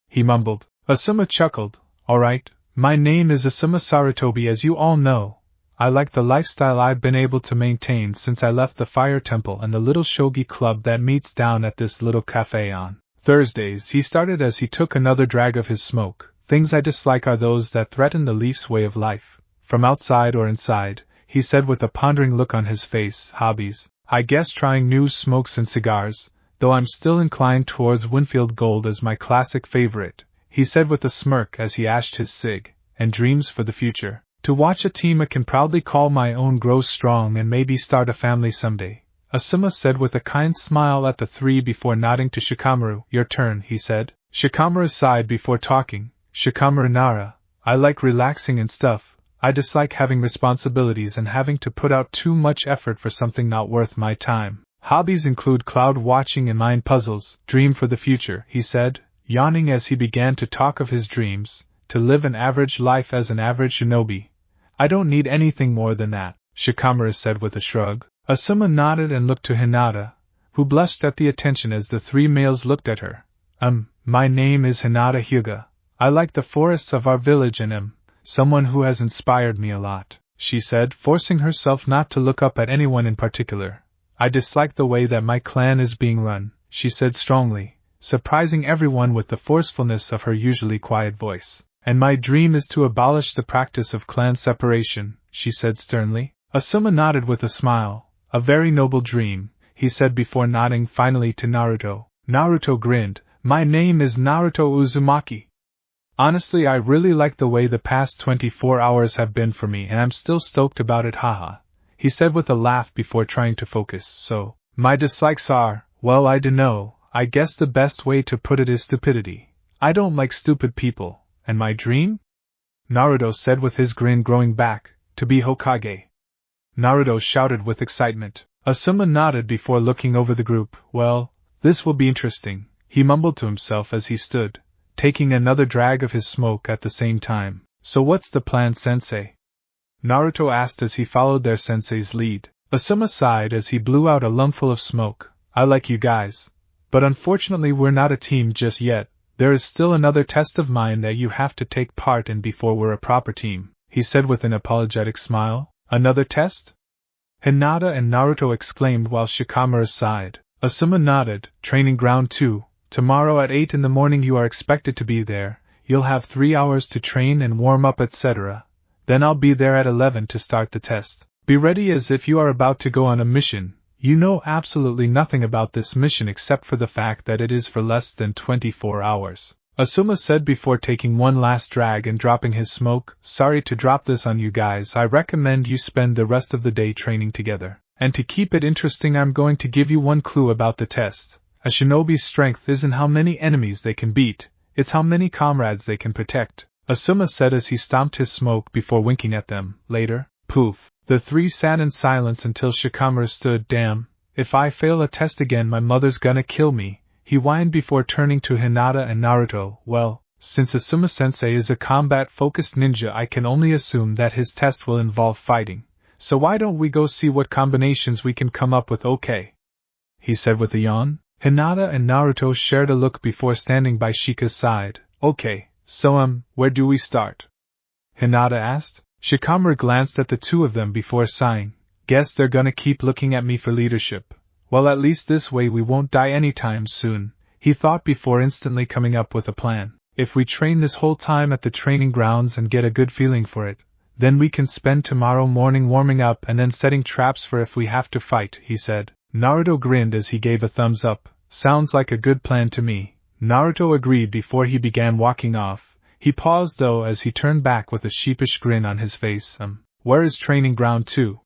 he mumbled. Asuma chuckled. Alright, my name is Asuma Sarutobi. As you all know, I like the lifestyle I've been able to maintain since I left the Fire Temple and the little shogi club that meets down at this little cafe on Thursdays, he started as he took another drag of his smoke. Things I dislike are those that threaten the Leaf's way of life, from outside or inside, he said with a pondering look on his face. Hobbies, I guess trying new smokes and cigars, though I'm still inclined towards Winfield Gold as my classic favorite, he said with a smirk as he ashed his cig. And dreams for the future. To watch a team I can proudly call my own grow strong and maybe start a family someday, Asuma said with a kind smile at the 3 before nodding to Shikamaru. Your turn, he said. Shikamaru sighed before talking. Shikamaru Nara, I like relaxing and stuff. I dislike having responsibilities and having to put out too much effort for something not worth my time. Hobbies include cloud watching and mind puzzles. Dream for the future, he said, yawning as he began to talk of his dreams, to live an average life as an average shinobi. I don't need anything more than that, Shikamaru said with a shrug. Asuma nodded and looked to Hinata, who blushed at the attention as the 3 males looked at her. My name is Hinata Hyuga. I like the forests of our village and am someone who has inspired me a lot, she said, forcing herself not to look up at anyone in particular. I dislike the way that my clan is being run, she said strongly, surprising everyone with the forcefulness of her usually quiet voice. And my dream is to abolish the practice of clan separation, she said sternly. Asuma nodded with a smile. A very noble dream, he said before nodding finally to Naruto. Naruto grinned. My name is Naruto Uzumaki. Honestly, I really like the way the past 24 hours have been for me and I'm still stoked about it, haha, he said with a laugh before trying to focus. So, my dislikes are, well, I dunno, I guess the best way to put it is stupidity. I don't like stupid people. And my dream? Naruto said with his grin growing back, to be Hokage. Naruto shouted with excitement. Asuma nodded before looking over the group. Well, this will be interesting, he mumbled to himself as he stood, taking another drag of his smoke at the same time. So what's the plan, sensei? Naruto asked as he followed their sensei's lead. Asuma sighed as he blew out a lungful of smoke. I like you guys, but unfortunately we're not a team just yet. There is still another test of mine that you have to take part in before we're a proper team, he said with an apologetic smile. Another test? Hinata and Naruto exclaimed while Shikamaru sighed. Asuma nodded. Training ground 2. Tomorrow at 8 in the morning you are expected to be there. You'll have 3 hours to train and warm up, etc. Then I'll be there at 11 to start the test. Be ready as if you are about to go on a mission. You know absolutely nothing about this mission except for the fact that it is for less than 24 hours. Asuma said before taking one last drag and dropping his smoke. Sorry to drop this on you guys, I recommend you spend the rest of the day training together. And to keep it interesting, I'm going to give you one clue about the test. A shinobi's strength isn't how many enemies they can beat, it's how many comrades they can protect, Asuma said as he stomped his smoke before winking at them. Later, poof. The three sat in silence until Shikamaru stood. Damn, if I fail a test again my mother's gonna kill me, he whined before turning to Hinata and Naruto. Well, since Asuma-sensei is a combat-focused ninja, I can only assume that his test will involve fighting, so why don't we go see what combinations we can come up with, okay? He said with a yawn. Hinata and Naruto shared a look before standing by Shika's side. Okay, so where do we start? Hinata asked. Shikamaru glanced at the two of them before sighing. Guess they're gonna keep looking at me for leadership. Well, at least this way we won't die anytime soon, he thought before instantly coming up with a plan. If we train this whole time at the training grounds and get a good feeling for it, then we can spend tomorrow morning warming up and then setting traps for if we have to fight, he said. Naruto grinned as he gave a thumbs up. Sounds like a good plan to me. Naruto agreed before he began walking off. He paused though as he turned back with a sheepish grin on his face. Where is training ground 2?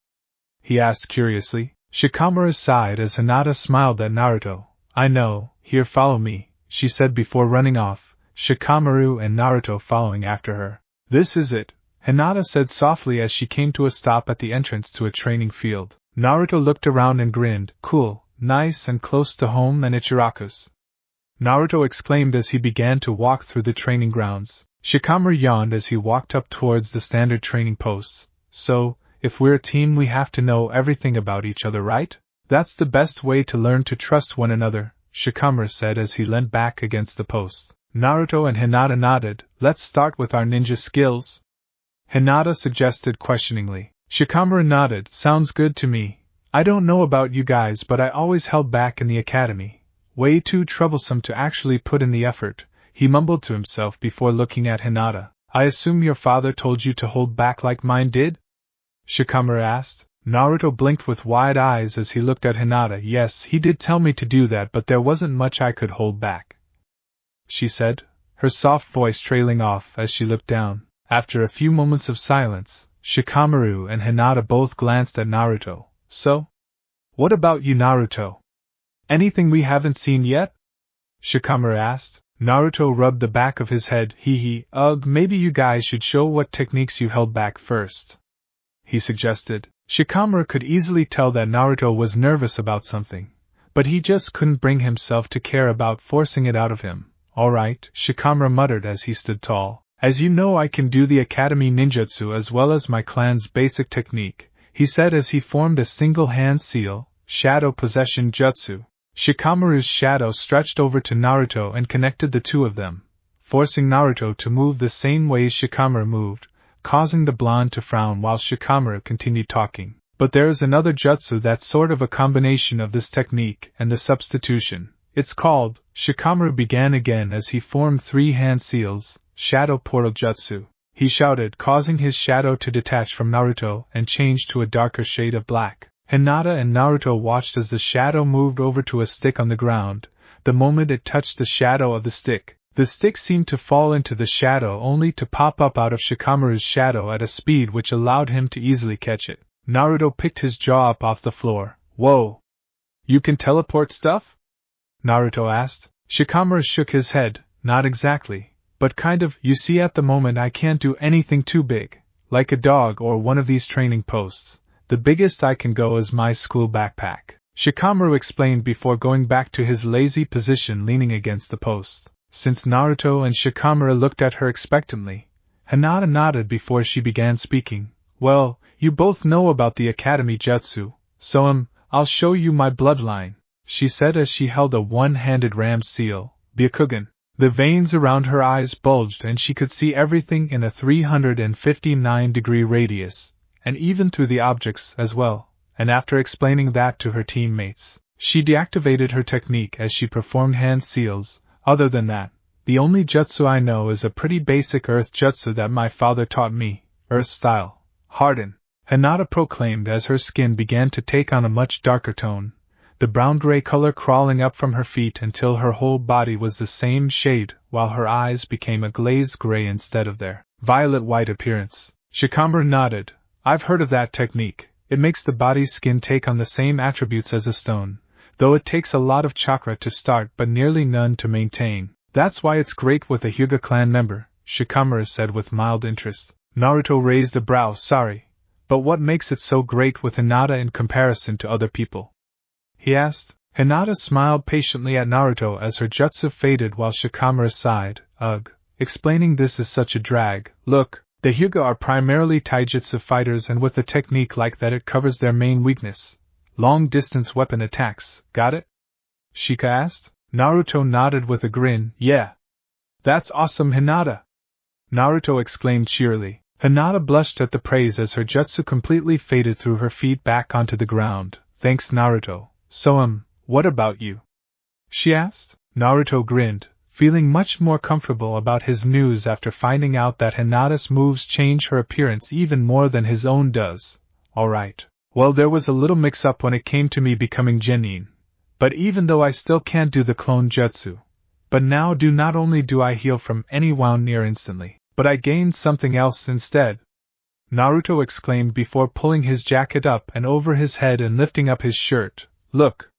He asked curiously. Shikamaru sighed as Hinata smiled at Naruto. I know, here follow me, she said before running off, Shikamaru and Naruto following after her. This is it, Hinata said softly as she came to a stop at the entrance to a training field. Naruto looked around and grinned. Cool, nice and close to home and Ichiraku's. Naruto exclaimed as he began to walk through the training grounds. Shikamaru yawned as he walked up towards the standard training posts. So, if we're a team we have to know everything about each other, right? That's the best way to learn to trust one another, Shikamaru said as he leant back against the post. Naruto and Hinata nodded. Let's start with our ninja skills, Hinata suggested questioningly. Shikamaru nodded. Sounds good to me. I don't know about you guys, but I always held back in the academy. Way too troublesome to actually put in the effort, he mumbled to himself before looking at Hinata. I assume your father told you to hold back like mine did? Shikamaru asked. Naruto blinked with wide eyes as he looked at Hinata. Yes, he did tell me to do that, but there wasn't much I could hold back, she said, her soft voice trailing off as she looked down. After a few moments of silence, Shikamaru and Hinata both glanced at Naruto. So? What about you, Naruto? Anything we haven't seen yet? Shikamaru asked. Naruto rubbed the back of his head. Ugh, maybe you guys should show what techniques you held back first, he suggested. Shikamaru could easily tell that Naruto was nervous about something, but he just couldn't bring himself to care about forcing it out of him. Alright, Shikamaru muttered as he stood tall. As you know, I can do the academy ninjutsu as well as my clan's basic technique, he said as he formed a single hand seal, shadow possession jutsu. Shikamaru's shadow stretched over to Naruto and connected the two of them, forcing Naruto to move the same way Shikamaru moved, causing the blonde to frown while Shikamaru continued talking. But there is another jutsu that's sort of a combination of this technique and the substitution. It's called, Shikamaru began again as he formed 3 hand seals, shadow portal jutsu. He shouted, causing his shadow to detach from Naruto and change to a darker shade of black. Hinata and Naruto watched as the shadow moved over to a stick on the ground. The moment it touched the shadow of the stick seemed to fall into the shadow only to pop up out of Shikamaru's shadow at a speed which allowed him to easily catch it. Naruto picked his jaw up off the floor. Whoa! You can teleport stuff? Naruto asked. Shikamaru shook his head. Not exactly, But kind of, you see at the moment I can't do anything too big, like a dog or one of these training posts. The biggest I can go is my school backpack, Shikamaru explained before going back to his lazy position leaning against the post. Since Naruto and Shikamaru looked at her expectantly, Hinata nodded before she began speaking. Well, you both know about the Academy Jutsu, so I'll show you my bloodline, she said as she held a one-handed ram seal, Byakugan. The veins around her eyes bulged and she could see everything in a 359-degree radius, and even through the objects as well, and after explaining that to her teammates, she deactivated her technique as she performed hand seals. Other than that, the only jutsu I know is a pretty basic earth jutsu that my father taught me, earth style, harden, Hinata proclaimed as her skin began to take on a much darker tone, the brown-gray color crawling up from her feet until her whole body was the same shade, while her eyes became a glazed gray instead of their violet-white appearance. Shikamaru nodded. I've heard of that technique. It makes the body's skin take on the same attributes as a stone, though it takes a lot of chakra to start but nearly none to maintain. That's why it's great with a Hyuga clan member, Shikamaru said with mild interest. Naruto raised a brow. Sorry, but what makes it so great with Hinata in comparison to other people? He asked. Hinata smiled patiently at Naruto as her jutsu faded while Shikamaru sighed. Ugh, explaining this is such a drag. Look, the Hyuga are primarily taijutsu fighters, and with a technique like that it covers their main weakness, long-distance weapon attacks. Got it? Shika asked. Naruto nodded with a grin. Yeah. That's awesome, Hinata! Naruto exclaimed cheerily. Hinata blushed at the praise as her jutsu completely faded through her feet back onto the ground. Thanks, Naruto. So, what about you? She asked. Naruto grinned, feeling much more comfortable about his news after finding out that Hinata's moves change her appearance even more than his own does. Alright. Well, there was a little mix-up when it came to me becoming genin. But even though I still can't do the clone jutsu, but now not only do I heal from any wound near instantly, but I gained something else instead. Naruto exclaimed before pulling his jacket up and over his head and lifting up his shirt. Look,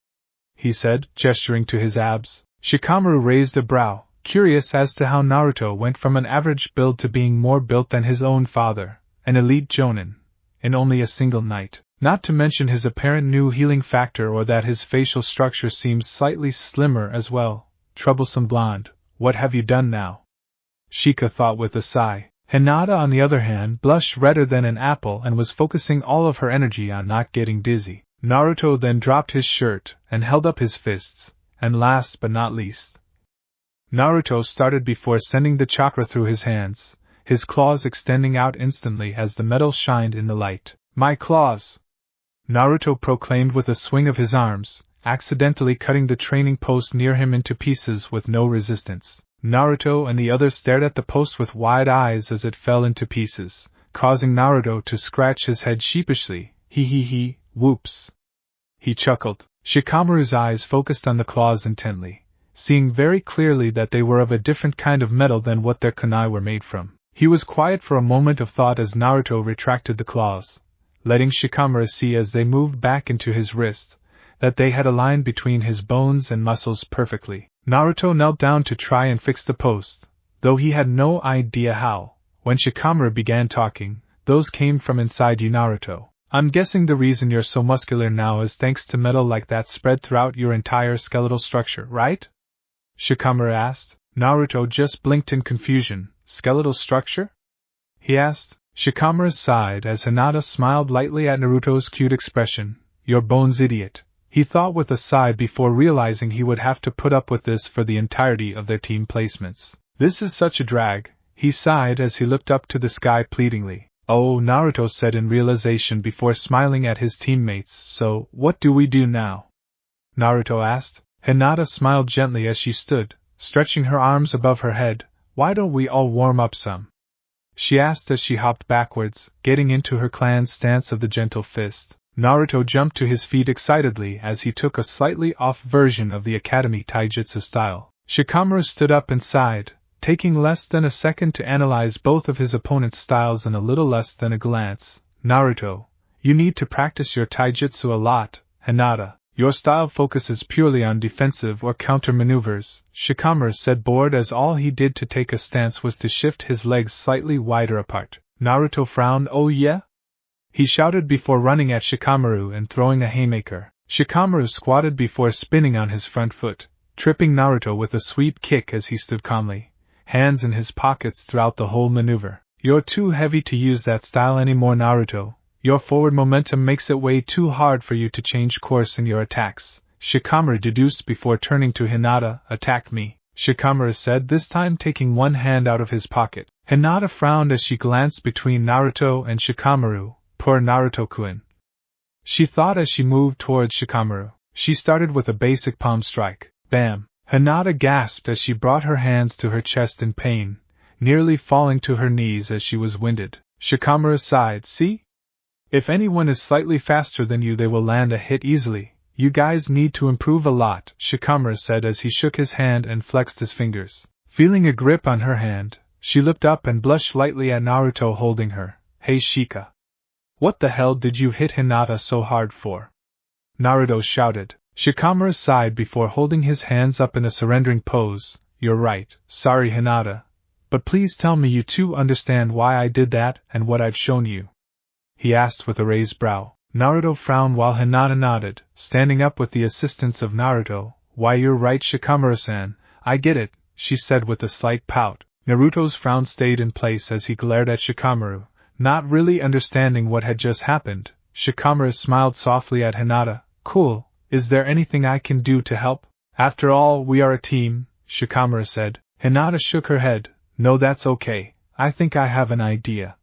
he said, gesturing to his abs. Shikamaru raised a brow, curious as to how Naruto went from an average build to being more built than his own father, an elite jonin, in only a single night. Not to mention his apparent new healing factor or that his facial structure seems slightly slimmer as well. Troublesome blonde, what have you done now? Shika thought with a sigh. Hinata, on the other hand, blushed redder than an apple and was focusing all of her energy on not getting dizzy. Naruto then dropped his shirt and held up his fists, and last but not least, Naruto started before sending the chakra through his hands, his claws extending out instantly as the metal shined in the light. My claws! Naruto proclaimed with a swing of his arms, accidentally cutting the training post near him into pieces with no resistance. Naruto and the others stared at the post with wide eyes as it fell into pieces, causing Naruto to scratch his head sheepishly. He, whoops. He chuckled. Shikamaru's eyes focused on the claws intently, seeing very clearly that they were of a different kind of metal than what their kunai were made from. He was quiet for a moment of thought as Naruto retracted the claws, letting Shikamaru see as they moved back into his wrist, that they had aligned between his bones and muscles perfectly. Naruto knelt down to try and fix the post, though he had no idea how. When Shikamaru began talking, those came from inside you, Naruto. I'm guessing the reason you're so muscular now is thanks to metal like that spread throughout your entire skeletal structure, right? Shikamaru asked. Naruto just blinked in confusion. Skeletal structure? He asked. Shikamaru sighed as Hinata smiled lightly at Naruto's cute expression. Your bones, idiot. He thought with a sigh before realizing he would have to put up with this for the entirety of their team placements. This is such a drag, he sighed as he looked up to the sky pleadingly. Oh, Naruto said in realization before smiling at his teammates. So, what do we do now? Naruto asked. Hinata smiled gently as she stood, stretching her arms above her head. Why don't we all warm up some? She asked as she hopped backwards, getting into her clan's stance of the gentle fist. Naruto jumped to his feet excitedly as he took a slightly off version of the Academy Taijutsu style. Shikamaru stood up and sighed, taking less than a second to analyze both of his opponent's styles in a little less than a glance. Naruto, you need to practice your taijutsu a lot. Hinata, Your style focuses purely on defensive or counter maneuvers, Shikamaru said, bored as all he did to take a stance was to shift his legs slightly wider apart. Naruto frowned. Oh yeah? He shouted before running at Shikamaru and throwing a haymaker. Shikamaru squatted before spinning on his front foot, tripping Naruto with a sweep kick as he stood calmly, hands in his pockets throughout the whole maneuver. You're too heavy to use that style anymore, Naruto. Your forward momentum makes it way too hard for you to change course in your attacks, Shikamaru deduced before turning to Hinata. Attack me, Shikamaru said, this time taking one hand out of his pocket. Hinata frowned as she glanced between Naruto and Shikamaru. Poor Naruto-kun. She thought as she moved towards Shikamaru. She started with a basic palm strike. Bam! Hinata gasped as she brought her hands to her chest in pain, nearly falling to her knees as she was winded. Shikamaru sighed. See? If anyone is slightly faster than you, they will land a hit easily. You guys need to improve a lot, Shikamaru said as he shook his hand and flexed his fingers. Feeling a grip on her hand, she looked up and blushed lightly at Naruto holding her. Hey Shika. What the hell did you hit Hinata so hard for? Naruto shouted. Shikamaru sighed before holding his hands up in a surrendering pose. You're right, sorry Hinata. But please tell me you two understand why I did that and what I've shown you. He asked with a raised brow. Naruto frowned while Hinata nodded, standing up with the assistance of Naruto. Why you're right Shikamaru-san, I get it, she said with a slight pout. Naruto's frown stayed in place as he glared at Shikamaru, not really understanding what had just happened. Shikamaru smiled softly at Hinata. Cool, is there anything I can do to help? After all, we are a team, Shikamaru said. Hinata shook her head. No, that's okay, I think I have an idea,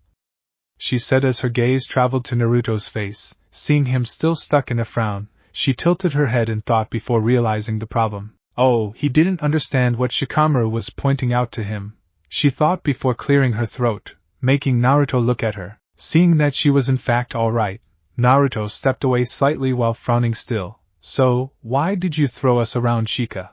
she said as her gaze traveled to Naruto's face. Seeing him still stuck in a frown, she tilted her head in thought before realizing the problem. Oh, he didn't understand what Shikamaru was pointing out to him, she thought before clearing her throat, making Naruto look at her. Seeing that she was in fact all right, Naruto stepped away slightly while frowning still. So, why did you throw us around, Shika?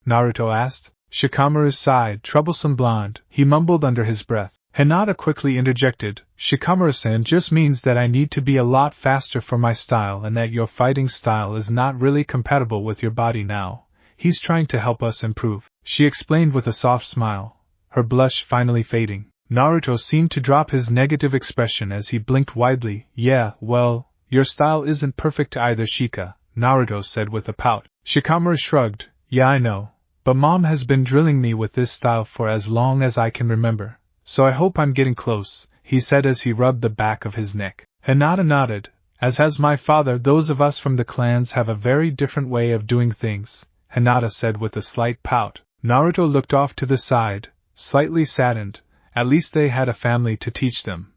Naruto asked. Shikamaru sighed. Troublesome blonde, he mumbled under his breath. Hinata quickly interjected. Shikamaru-san just means that I need to be a lot faster for my style and that your fighting style is not really compatible with your body now. He's trying to help us improve, she explained with a soft smile, her blush finally fading. Naruto seemed to drop his negative expression as he blinked widely. Yeah, well, your style isn't perfect either, Shika, Naruto said with a pout. Shikamaru shrugged. Yeah, I know, but Mom has been drilling me with this style for as long as I can remember. So I hope I'm getting close, he said as he rubbed the back of his neck. Hinata nodded. As has my father, those of us from the clans have a very different way of doing things, Hinata said with a slight pout. Naruto looked off to the side, slightly saddened. At least they had a family to teach them,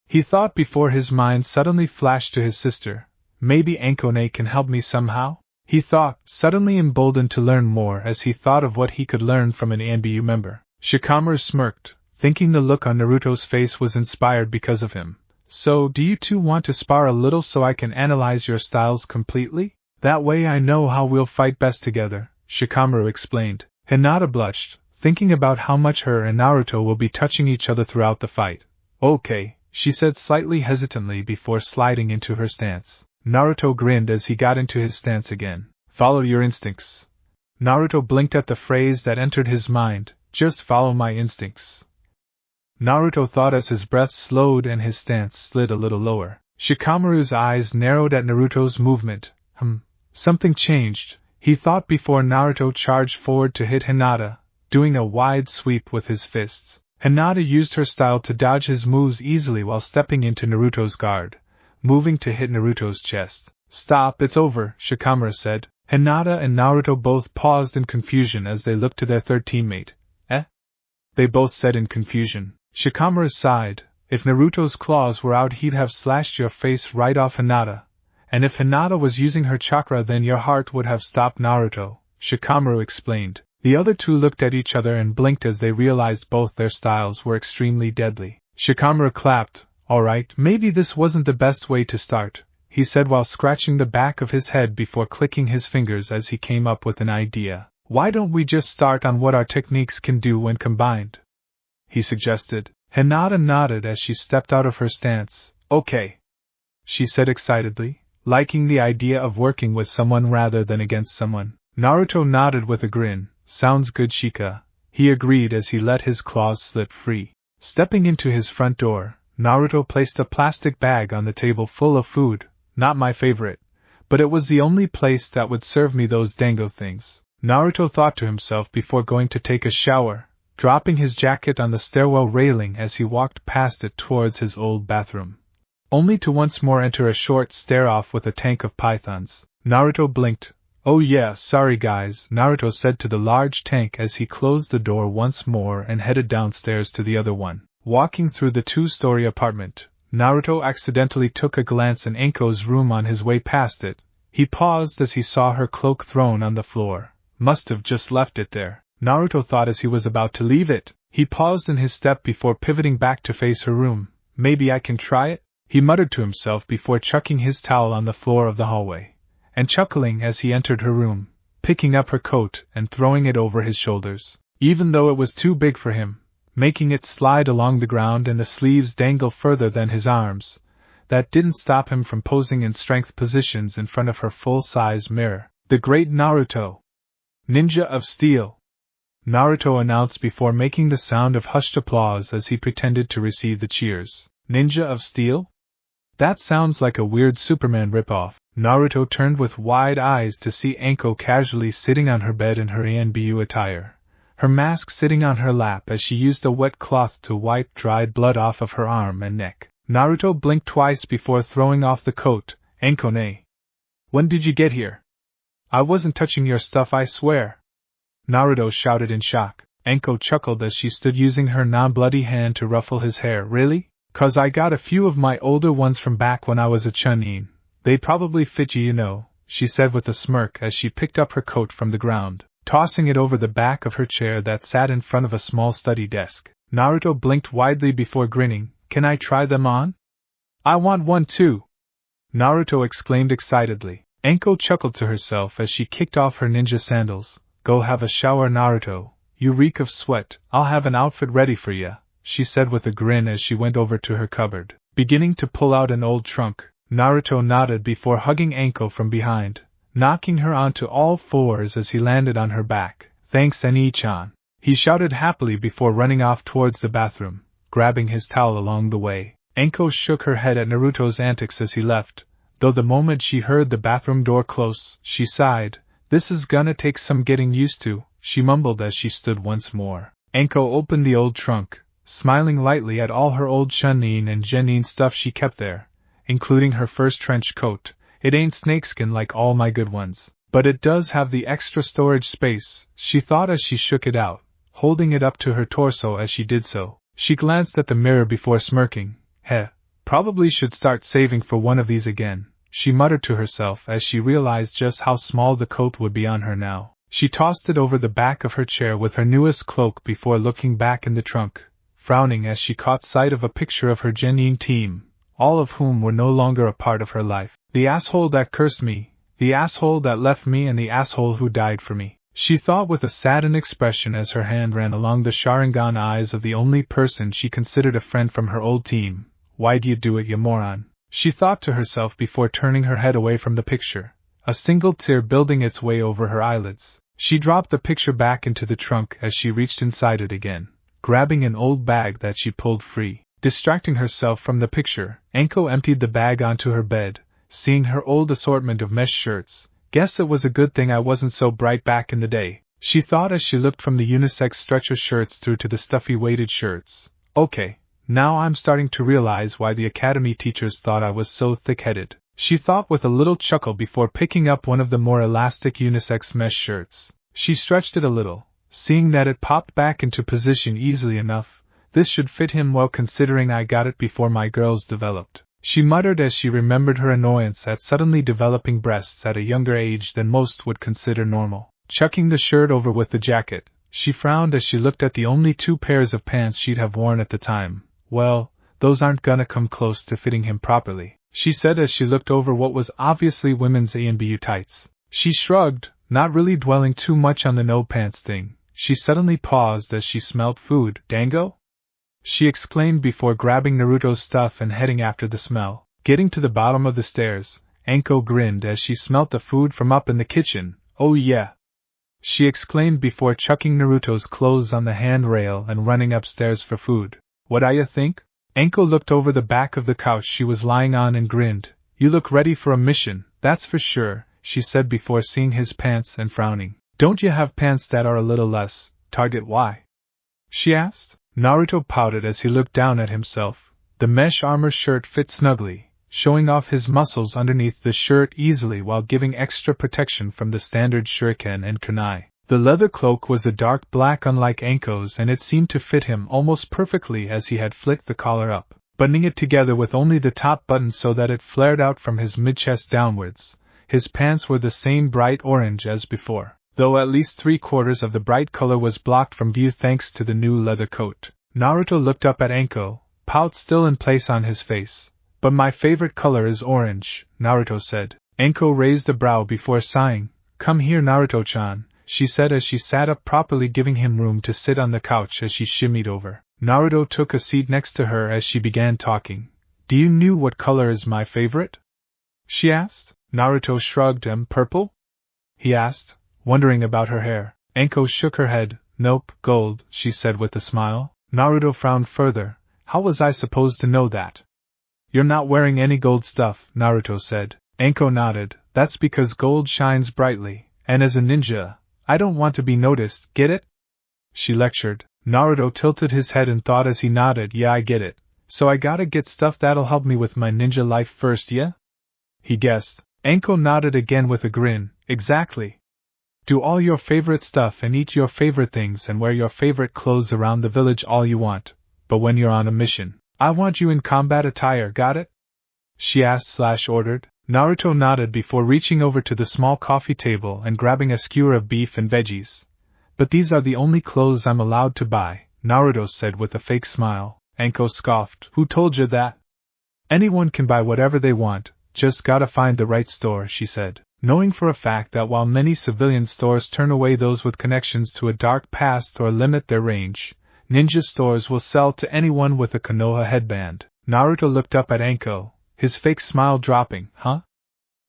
he thought before his mind suddenly flashed to his sister. Maybe Ankone can help me somehow? He thought, suddenly emboldened to learn more as he thought of what he could learn from an ANBU member. Shikamaru smirked, thinking the look on Naruto's face was inspired because of him. So, do you two want to spar a little so I can analyze your styles completely? That way I know how we'll fight best together, Shikamaru explained. Hinata blushed, thinking about how much her and Naruto will be touching each other throughout the fight. Okay, she said slightly hesitantly before sliding into her stance. Naruto grinned as he got into his stance again. Follow your instincts. Naruto blinked at the phrase that entered his mind. Just follow my instincts. Naruto thought as his breath slowed and his stance slid a little lower. Shikamaru's eyes narrowed at Naruto's movement. Something changed, he thought before Naruto charged forward to hit Hinata, doing a wide sweep with his fists. Hinata used her style to dodge his moves easily while stepping into Naruto's guard, moving to hit Naruto's chest. Stop, it's over, Shikamaru said. Hinata and Naruto both paused in confusion as they looked to their third teammate. Eh? They both said in confusion. Shikamaru sighed. If Naruto's claws were out, he'd have slashed your face right off Hinata. And if Hinata was using her chakra, then your heart would have stopped Naruto, Shikamaru explained. The other two looked at each other and blinked as they realized both their styles were extremely deadly. Shikamaru clapped. Alright, maybe this wasn't the best way to start, he said while scratching the back of his head before clicking his fingers as he came up with an idea. Why don't we just start on what our techniques can do when combined? He suggested. Hinata nodded as she stepped out of her stance. Okay, she said excitedly. liking the idea of working with someone rather than against someone. Naruto nodded with a grin. Sounds good, Shika, he agreed as he let his claws slip free. Stepping into his front door, Naruto placed a plastic bag on the table full of food, not my favorite, but it was the only place that would serve me those dango things. Naruto thought to himself before going to take a shower, dropping his jacket on the stairwell railing as he walked past it towards his old bathroom. Only to once more enter a short stare-off with a tank of pythons. Naruto blinked. Oh yeah, sorry guys, Naruto said to the large tank as he closed the door once more and headed downstairs to the other one. Walking through the two-story apartment, Naruto accidentally took a glance in Anko's room on his way past it. He paused as he saw her cloak thrown on the floor. Must have just left it there, Naruto thought as he was about to leave it. He paused in his step before pivoting back to face her room. Maybe I can try it? He muttered to himself before chucking his towel on the floor of the hallway, and chuckling as he entered her room, picking up her coat and throwing it over his shoulders. Even though it was too big for him, making it slide along the ground and the sleeves dangle further than his arms, that didn't stop him from posing in strength positions in front of her full-size mirror. The great Naruto, Ninja of Steel, Naruto announced before making the sound of hushed applause as he pretended to receive the cheers. Ninja of Steel? That sounds like a weird Superman ripoff. Naruto turned with wide eyes to see Anko casually sitting on her bed in her ANBU attire, her mask sitting on her lap as she used a wet cloth to wipe dried blood off of her arm and neck. Naruto blinked twice before throwing off the coat. Anko-ne. When did you get here? I wasn't touching your stuff, I swear. Naruto shouted in shock. Anko chuckled as she stood using her non-bloody hand to ruffle his hair. Really? 'Cause I got a few of my older ones from back when I was a chunin. They'd probably fit you, you know, she said with a smirk as she picked up her coat from the ground, tossing it over the back of her chair that sat in front of a small study desk. Naruto blinked widely before grinning. Can I try them on? I want one too, Naruto exclaimed excitedly. Anko chuckled to herself as she kicked off her ninja sandals. Go have a shower, Naruto. You reek of sweat. I'll have an outfit ready for ya, she said with a grin as she went over to her cupboard, beginning to pull out an old trunk. Naruto nodded before hugging Anko from behind, knocking her onto all fours as he landed on her back. Thanks, Ani-chan, he shouted happily before running off towards the bathroom, grabbing his towel along the way. Anko shook her head at Naruto's antics as he left, though the moment she heard the bathroom door close, she sighed. This is gonna take some getting used to, she mumbled as she stood once more. Anko opened the old trunk, smiling lightly at all her old chunin and genin stuff she kept there, including her first trench coat. It ain't snakeskin like all my good ones, but it does have the extra storage space, she thought as she shook it out, holding it up to her torso as she did so. She glanced at the mirror before smirking. Probably should start saving for one of these again, she muttered to herself as she realized just how small the coat would be on her now. She tossed it over the back of her chair with her newest cloak before looking back in the trunk, frowning as she caught sight of a picture of her genin team, all of whom were no longer a part of her life. The asshole that cursed me, the asshole that left me, and the asshole who died for me, she thought with a saddened expression as her hand ran along the Sharingan eyes of the only person she considered a friend from her old team. Why'd you do it, you moron? She thought to herself before turning her head away from the picture, a single tear building its way over her eyelids. She dropped the picture back into the trunk as she reached inside it again, grabbing an old bag that she pulled free. Distracting herself from the picture, Anko emptied the bag onto her bed, seeing her old assortment of mesh shirts. Guess it was a good thing I wasn't so bright back in the day, she thought as she looked from the unisex stretcher shirts through to the stuffy weighted shirts. Okay. Now I'm starting to realize why the academy teachers thought I was so thick-headed, she thought with a little chuckle before picking up one of the more elastic unisex mesh shirts. She stretched it a little, seeing that it popped back into position easily enough. This should fit him well considering I got it before my girls developed, she muttered as she remembered her annoyance at suddenly developing breasts at a younger age than most would consider normal. Chucking the shirt over with the jacket, she frowned as she looked at the only 2 pairs of pants she'd have worn at the time. Well, those aren't gonna come close to fitting him properly, she said as she looked over what was obviously women's ANBU tights. She shrugged, not really dwelling too much on the no pants thing. She suddenly paused as she smelled food. Dango? She exclaimed before grabbing Naruto's stuff and heading after the smell. Getting to the bottom of the stairs, Anko grinned as she smelt the food from up in the kitchen. Oh yeah! She exclaimed before chucking Naruto's clothes on the handrail and running upstairs for food. What do you think? Anko looked over the back of the couch she was lying on and grinned. You look ready for a mission, that's for sure, she said before seeing his pants and frowning. Don't you have pants that are a little less, target Y? She asked. Naruto pouted as he looked down at himself. The mesh armor shirt fit snugly, showing off his muscles underneath the shirt easily while giving extra protection from the standard shuriken and kunai. The leather cloak was a dark black unlike Anko's and it seemed to fit him almost perfectly as he had flicked the collar up, buttoning it together with only the top button so that it flared out from his mid-chest downwards. His pants were the same bright orange as before, though at least 3/4 of the bright color was blocked from view thanks to the new leather coat. Naruto looked up at Anko, pout still in place on his face. But my favorite color is orange, Naruto said. Anko raised a brow before sighing. Come here, Naruto-chan, she said as she sat up properly, giving him room to sit on the couch as she shimmied over. Naruto took a seat next to her as she began talking. Do you know what color is my favorite? She asked. Naruto shrugged. Purple? He asked, wondering about her hair. Anko shook her head. Nope, gold, she said with a smile. Naruto frowned further. How was I supposed to know that? You're not wearing any gold stuff, Naruto said. Anko nodded. That's because gold shines brightly, and as a ninja, I don't want to be noticed, get it? She lectured. Naruto tilted his head in thought as he nodded. Yeah, I get it. So I gotta get stuff that'll help me with my ninja life first, yeah? He guessed. Anko nodded again with a grin. Exactly. Do all your favorite stuff and eat your favorite things and wear your favorite clothes around the village all you want. But when you're on a mission, I want you in combat attire, got it? She asked/ordered. Naruto nodded before reaching over to the small coffee table and grabbing a skewer of beef and veggies. But these are the only clothes I'm allowed to buy, Naruto said with a fake smile. Anko scoffed. Who told you that? Anyone can buy whatever they want, just gotta find the right store, she said, knowing for a fact that while many civilian stores turn away those with connections to a dark past or limit their range, ninja stores will sell to anyone with a Konoha headband. Naruto looked up at Anko, his fake smile dropping. Huh?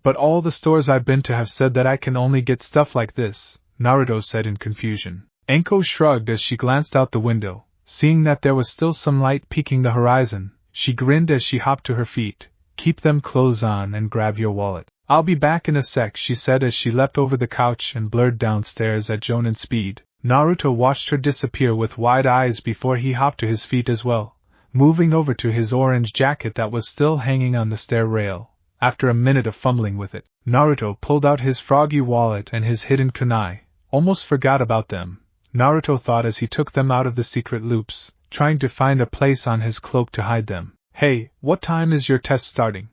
But all the stores I've been to have said that I can only get stuff like this, Naruto said in confusion. Anko shrugged as she glanced out the window. Seeing that there was still some light peeking the horizon, she grinned as she hopped to her feet. Keep them clothes on and grab your wallet. I'll be back in a sec, she said as she leapt over the couch and blurred downstairs at Jonin speed. Naruto watched her disappear with wide eyes before he hopped to his feet as well, moving over to his orange jacket that was still hanging on the stair rail. After a minute of fumbling with it, Naruto pulled out his froggy wallet and his hidden kunai. Almost forgot about them, Naruto thought as he took them out of the secret loops, trying to find a place on his cloak to hide them. Hey, what time is your test starting?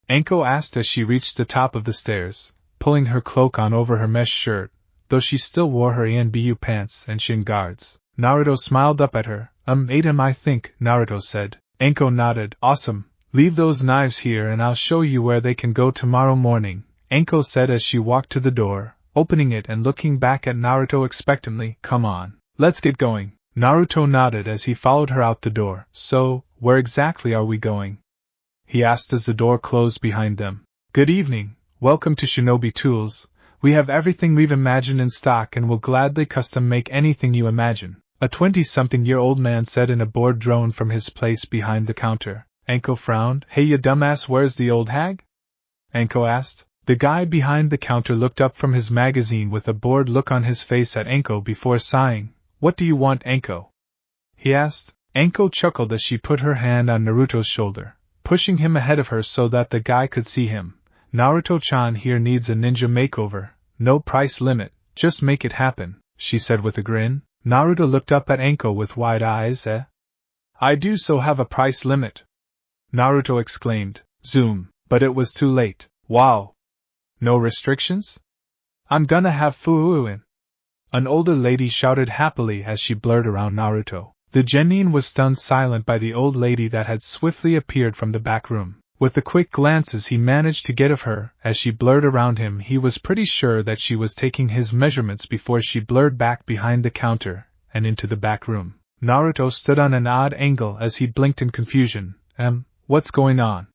Anko asked as she reached the top of the stairs, pulling her cloak on over her mesh shirt, though she still wore her ENBU pants and shin guards. Naruto smiled up at her. 8 am I think, Naruto said. Anko nodded. Awesome. Leave those knives here and I'll show you where they can go tomorrow morning, Anko said as she walked to the door, opening it and looking back at Naruto expectantly. Come on, let's get going. Naruto nodded as he followed her out the door. So, where exactly are we going? He asked as the door closed behind them. Good evening, welcome to Shinobi Tools. We have everything we've imagined in stock and will gladly custom make anything you imagine, a 20-something-year-old man said in a bored drone from his place behind the counter. Anko frowned. Hey you dumbass, where's the old hag? Anko asked. The guy behind the counter looked up from his magazine with a bored look on his face at Anko before sighing. What do you want, Anko? He asked. Anko chuckled as she put her hand on Naruto's shoulder, pushing him ahead of her so that the guy could see him. Naruto-chan here needs a ninja makeover. No price limit, just make it happen, she said with a grin. Naruto looked up at Anko with wide eyes. I do so have a price limit, Naruto exclaimed. Zoom, but it was too late. Wow. No restrictions? I'm gonna have fuuin. An older lady shouted happily as she blurred around Naruto. The genin was stunned silent by the old lady that had swiftly appeared from the back room. With the quick glances he managed to get of her as she blurred around him, he was pretty sure that she was taking his measurements before she blurred back behind the counter and into the back room. Naruto stood on an odd angle as he blinked in confusion. What's going on?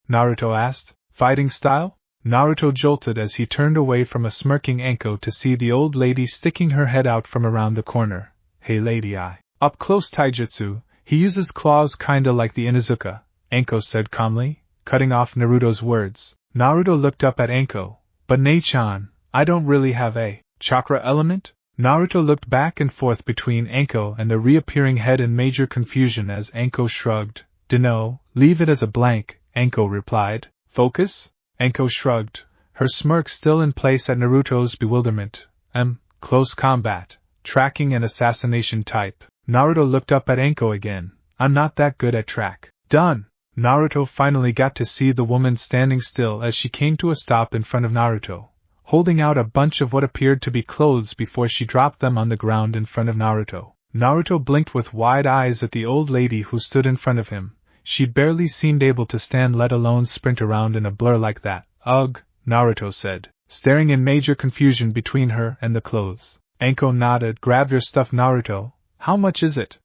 Naruto asked. Fighting style? Naruto jolted as he turned away from a smirking Anko to see the old lady sticking her head out from around the corner. Hey lady, up close taijutsu, he uses claws kinda like the Inuzuka, Anko said calmly, cutting off Naruto's words. Naruto looked up at Anko. But Nei-chan, I don't really have a chakra element? Naruto looked back and forth between Anko and the reappearing head in major confusion as Anko shrugged. Dunno, leave it as a blank, Anko replied. Focus? Anko shrugged, her smirk still in place at Naruto's bewilderment. Close combat, tracking and assassination type. Naruto looked up at Anko again. I'm not that good at track. Done! Naruto finally got to see the woman standing still as she came to a stop in front of Naruto, holding out a bunch of what appeared to be clothes before she dropped them on the ground in front of Naruto. Naruto blinked with wide eyes at the old lady who stood in front of him. She barely seemed able to stand, let alone sprint around in a blur like that. Ugh, Naruto said, staring in major confusion between her and the clothes. Anko nodded. Grab your stuff, Naruto. How much is it?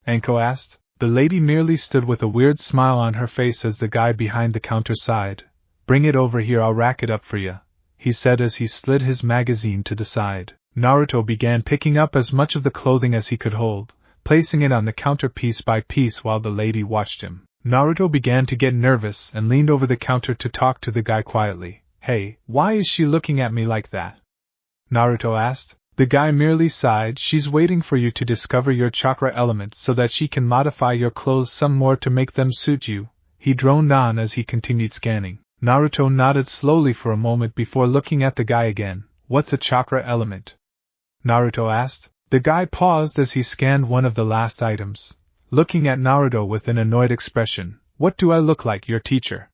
Anko asked. The lady merely stood with a weird smile on her face as the guy behind the counter sighed. Bring it over here, I'll rack it up for you, he said as he slid his magazine to the side. Naruto began picking up as much of the clothing as he could hold, placing it on the counter piece by piece while the lady watched him. Naruto began to get nervous and leaned over the counter to talk to the guy quietly. Hey, why is she looking at me like that? Naruto asked. The guy merely sighed. She's waiting for you to discover your chakra element so that she can modify your clothes some more to make them suit you, he droned on as he continued scanning. Naruto nodded slowly for a moment before looking at the guy again. What's a chakra element? Naruto asked. The guy paused as he scanned one of the last items, looking at Naruto with an annoyed expression. What do I look like, your teacher?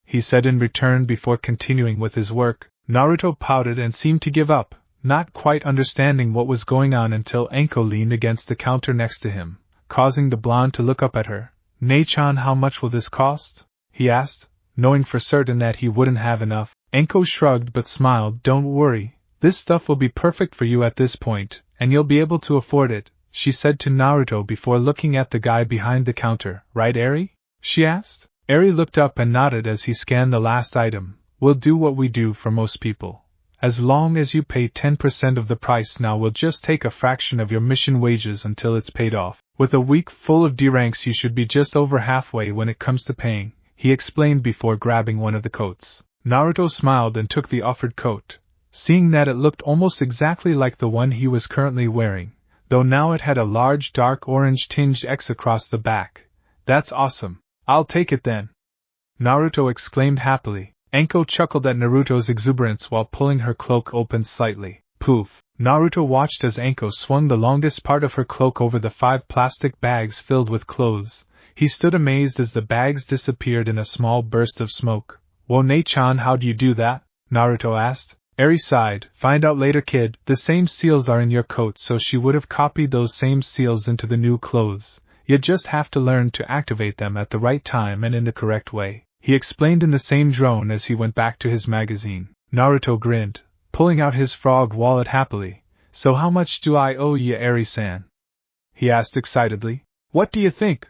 He said in return before continuing with his work. Naruto pouted and seemed to give up, not quite understanding what was going on until Anko leaned against the counter next to him, causing the blonde to look up at her. Nei-chan, how much will this cost? He asked, knowing for certain that he wouldn't have enough. Anko shrugged but smiled. Don't worry, this stuff will be perfect for you at this point, and you'll be able to afford it, she said to Naruto before looking at the guy behind the counter. Right, Eri? She asked. Eri looked up and nodded as he scanned the last item. We'll do what we do for most people. As long as you pay 10% of the price now, we'll just take a fraction of your mission wages until it's paid off. With a week full of D ranks you should be just over halfway when it comes to paying, he explained before grabbing one of the coats. Naruto smiled and took the offered coat, seeing that it looked almost exactly like the one he was currently wearing, though now it had a large dark orange-tinged X across the back. That's awesome. I'll take it then, Naruto exclaimed happily. Anko chuckled at Naruto's exuberance while pulling her cloak open slightly. Poof! Naruto watched as Anko swung the longest part of her cloak over the 5 plastic bags filled with clothes. He stood amazed as the bags disappeared in a small burst of smoke. Whoa, Nei-chan, how'd you do that? Naruto asked. Eri sighed. Find out later, kid. The same seals are in your coat, so she would have copied those same seals into the new clothes. You just have to learn to activate them at the right time and in the correct way, he explained in the same drone as he went back to his magazine. Naruto grinned, pulling out his frog wallet happily. So how much do I owe you, Eri-san? He asked excitedly. What do you think?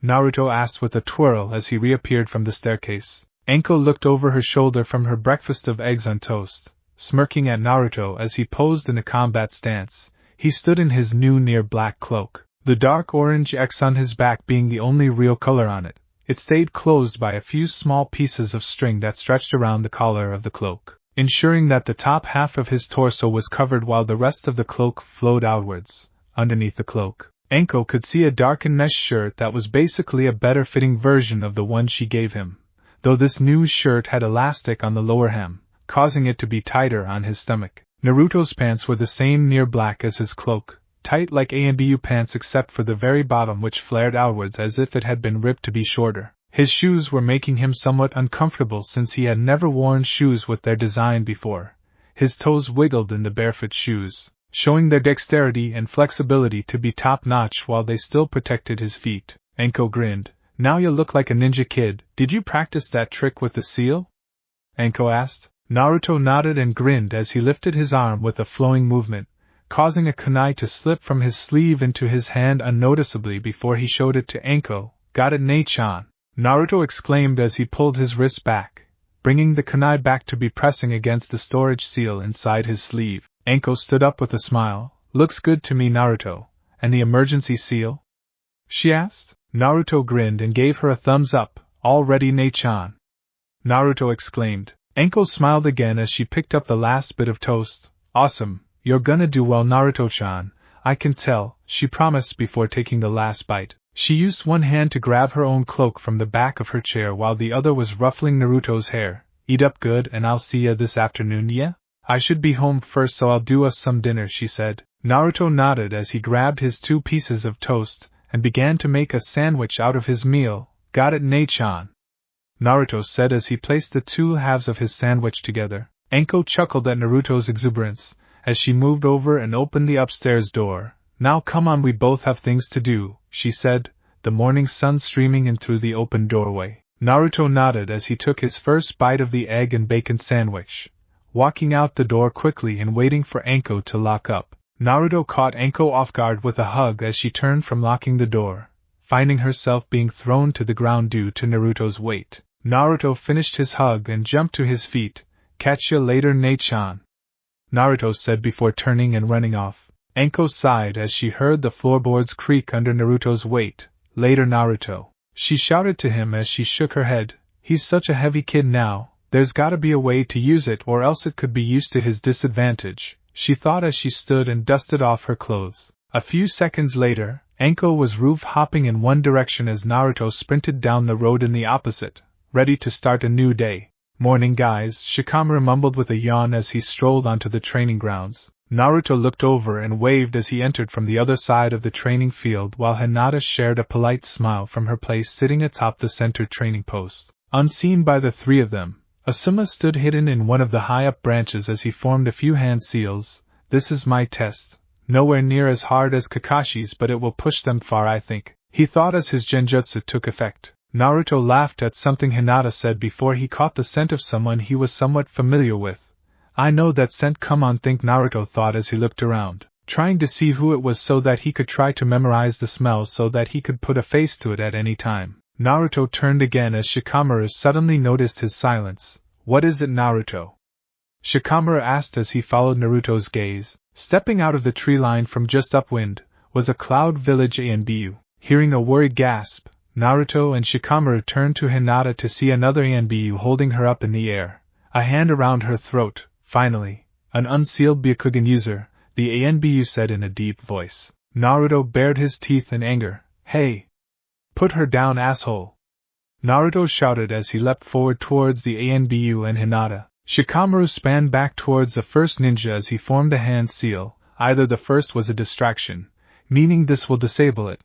Naruto asked with a twirl as he reappeared from the staircase. Anko looked over her shoulder from her breakfast of eggs on toast, smirking at Naruto as he posed in a combat stance. He stood in his new near black cloak, the dark orange X on his back being the only real color on it. It stayed closed by a few small pieces of string that stretched around the collar of the cloak, ensuring that the top half of his torso was covered while the rest of the cloak flowed outwards. Underneath the cloak, Anko could see a darkened mesh shirt that was basically a better-fitting version of the one she gave him, though this new shirt had elastic on the lower hem, causing it to be tighter on his stomach. Naruto's pants were the same near black as his cloak, tight like ANBU pants except for the very bottom which flared outwards as if it had been ripped to be shorter. His shoes were making him somewhat uncomfortable since he had never worn shoes with their design before. His toes wiggled in the barefoot shoes, showing their dexterity and flexibility to be top-notch while they still protected his feet. Anko grinned. Now you look like a ninja, kid. Did you practice that trick with the seal? Anko asked. Naruto nodded and grinned as he lifted his arm with a flowing movement, causing a kunai to slip from his sleeve into his hand unnoticeably before he showed it to Anko. Got it, Nei-chan? Naruto exclaimed as he pulled his wrist back, bringing the kunai back to be pressing against the storage seal inside his sleeve. Anko stood up with a smile. Looks good to me, Naruto. And the emergency seal? She asked. Naruto grinned and gave her a thumbs up. All ready, Ne-chan? Naruto exclaimed. Anko smiled again as she picked up the last bit of toast. Awesome, you're gonna do well, Naruto-chan. I can tell, she promised before taking the last bite. She used one hand to grab her own cloak from the back of her chair while the other was ruffling Naruto's hair. Eat up good and I'll see ya this afternoon, yeah? I should be home first, so I'll do us some dinner, she said. Naruto nodded as he grabbed his 2 pieces of toast and began to make a sandwich out of his meal. Got it, Ne-chan? Naruto said as he placed the 2 halves of his sandwich together. Anko chuckled at Naruto's exuberance as she moved over and opened the upstairs door. Now come on, we both have things to do, she said, the morning sun streaming in through the open doorway. Naruto nodded as he took his first bite of the egg and bacon sandwich, walking out the door quickly and waiting for Anko to lock up. Naruto caught Anko off guard with a hug as she turned from locking the door, finding herself being thrown to the ground due to Naruto's weight. Naruto finished his hug and jumped to his feet. Catch ya later, Ne-chan, Naruto said before turning and running off. Anko sighed as she heard the floorboards creak under Naruto's weight. Later, Naruto, she shouted to him as she shook her head. He's such a heavy kid now, there's gotta be a way to use it or else it could be used to his disadvantage, she thought as she stood and dusted off her clothes. A few seconds later, Anko was roof hopping in one direction as Naruto sprinted down the road in the opposite, ready to start a new day. Morning, guys, Shikamaru mumbled with a yawn as he strolled onto the training grounds. Naruto looked over and waved as he entered from the other side of the training field while Hinata shared a polite smile from her place sitting atop the center training post. Unseen by the 3 of them, Asuma stood hidden in one of the high-up branches as he formed a few hand seals. This is my test. Nowhere near as hard as Kakashi's, but it will push them far, I think, he thought as his genjutsu took effect. Naruto laughed at something Hinata said before he caught the scent of someone he was somewhat familiar with. I know that scent, come on, think Naruto thought as he looked around, trying to see who it was so that he could try to memorize the smell so that he could put a face to it at any time. Naruto turned again as Shikamaru suddenly noticed his silence. What is it, Naruto? Shikamaru asked as he followed Naruto's gaze. Stepping out of the tree line from just upwind was a Cloud Village ANBU. Hearing a worried gasp, Naruto and Shikamaru turned to Hinata to see another ANBU holding her up in the air, a hand around her throat. Finally, an unsealed Byakugan user, the ANBU said in a deep voice. Naruto bared his teeth in anger. Hey! Put her down, asshole! Naruto shouted as he leapt forward towards the ANBU and Hinata. Shikamaru span back towards the first ninja as he formed a hand seal. Either the first was a distraction, meaning this will disable it,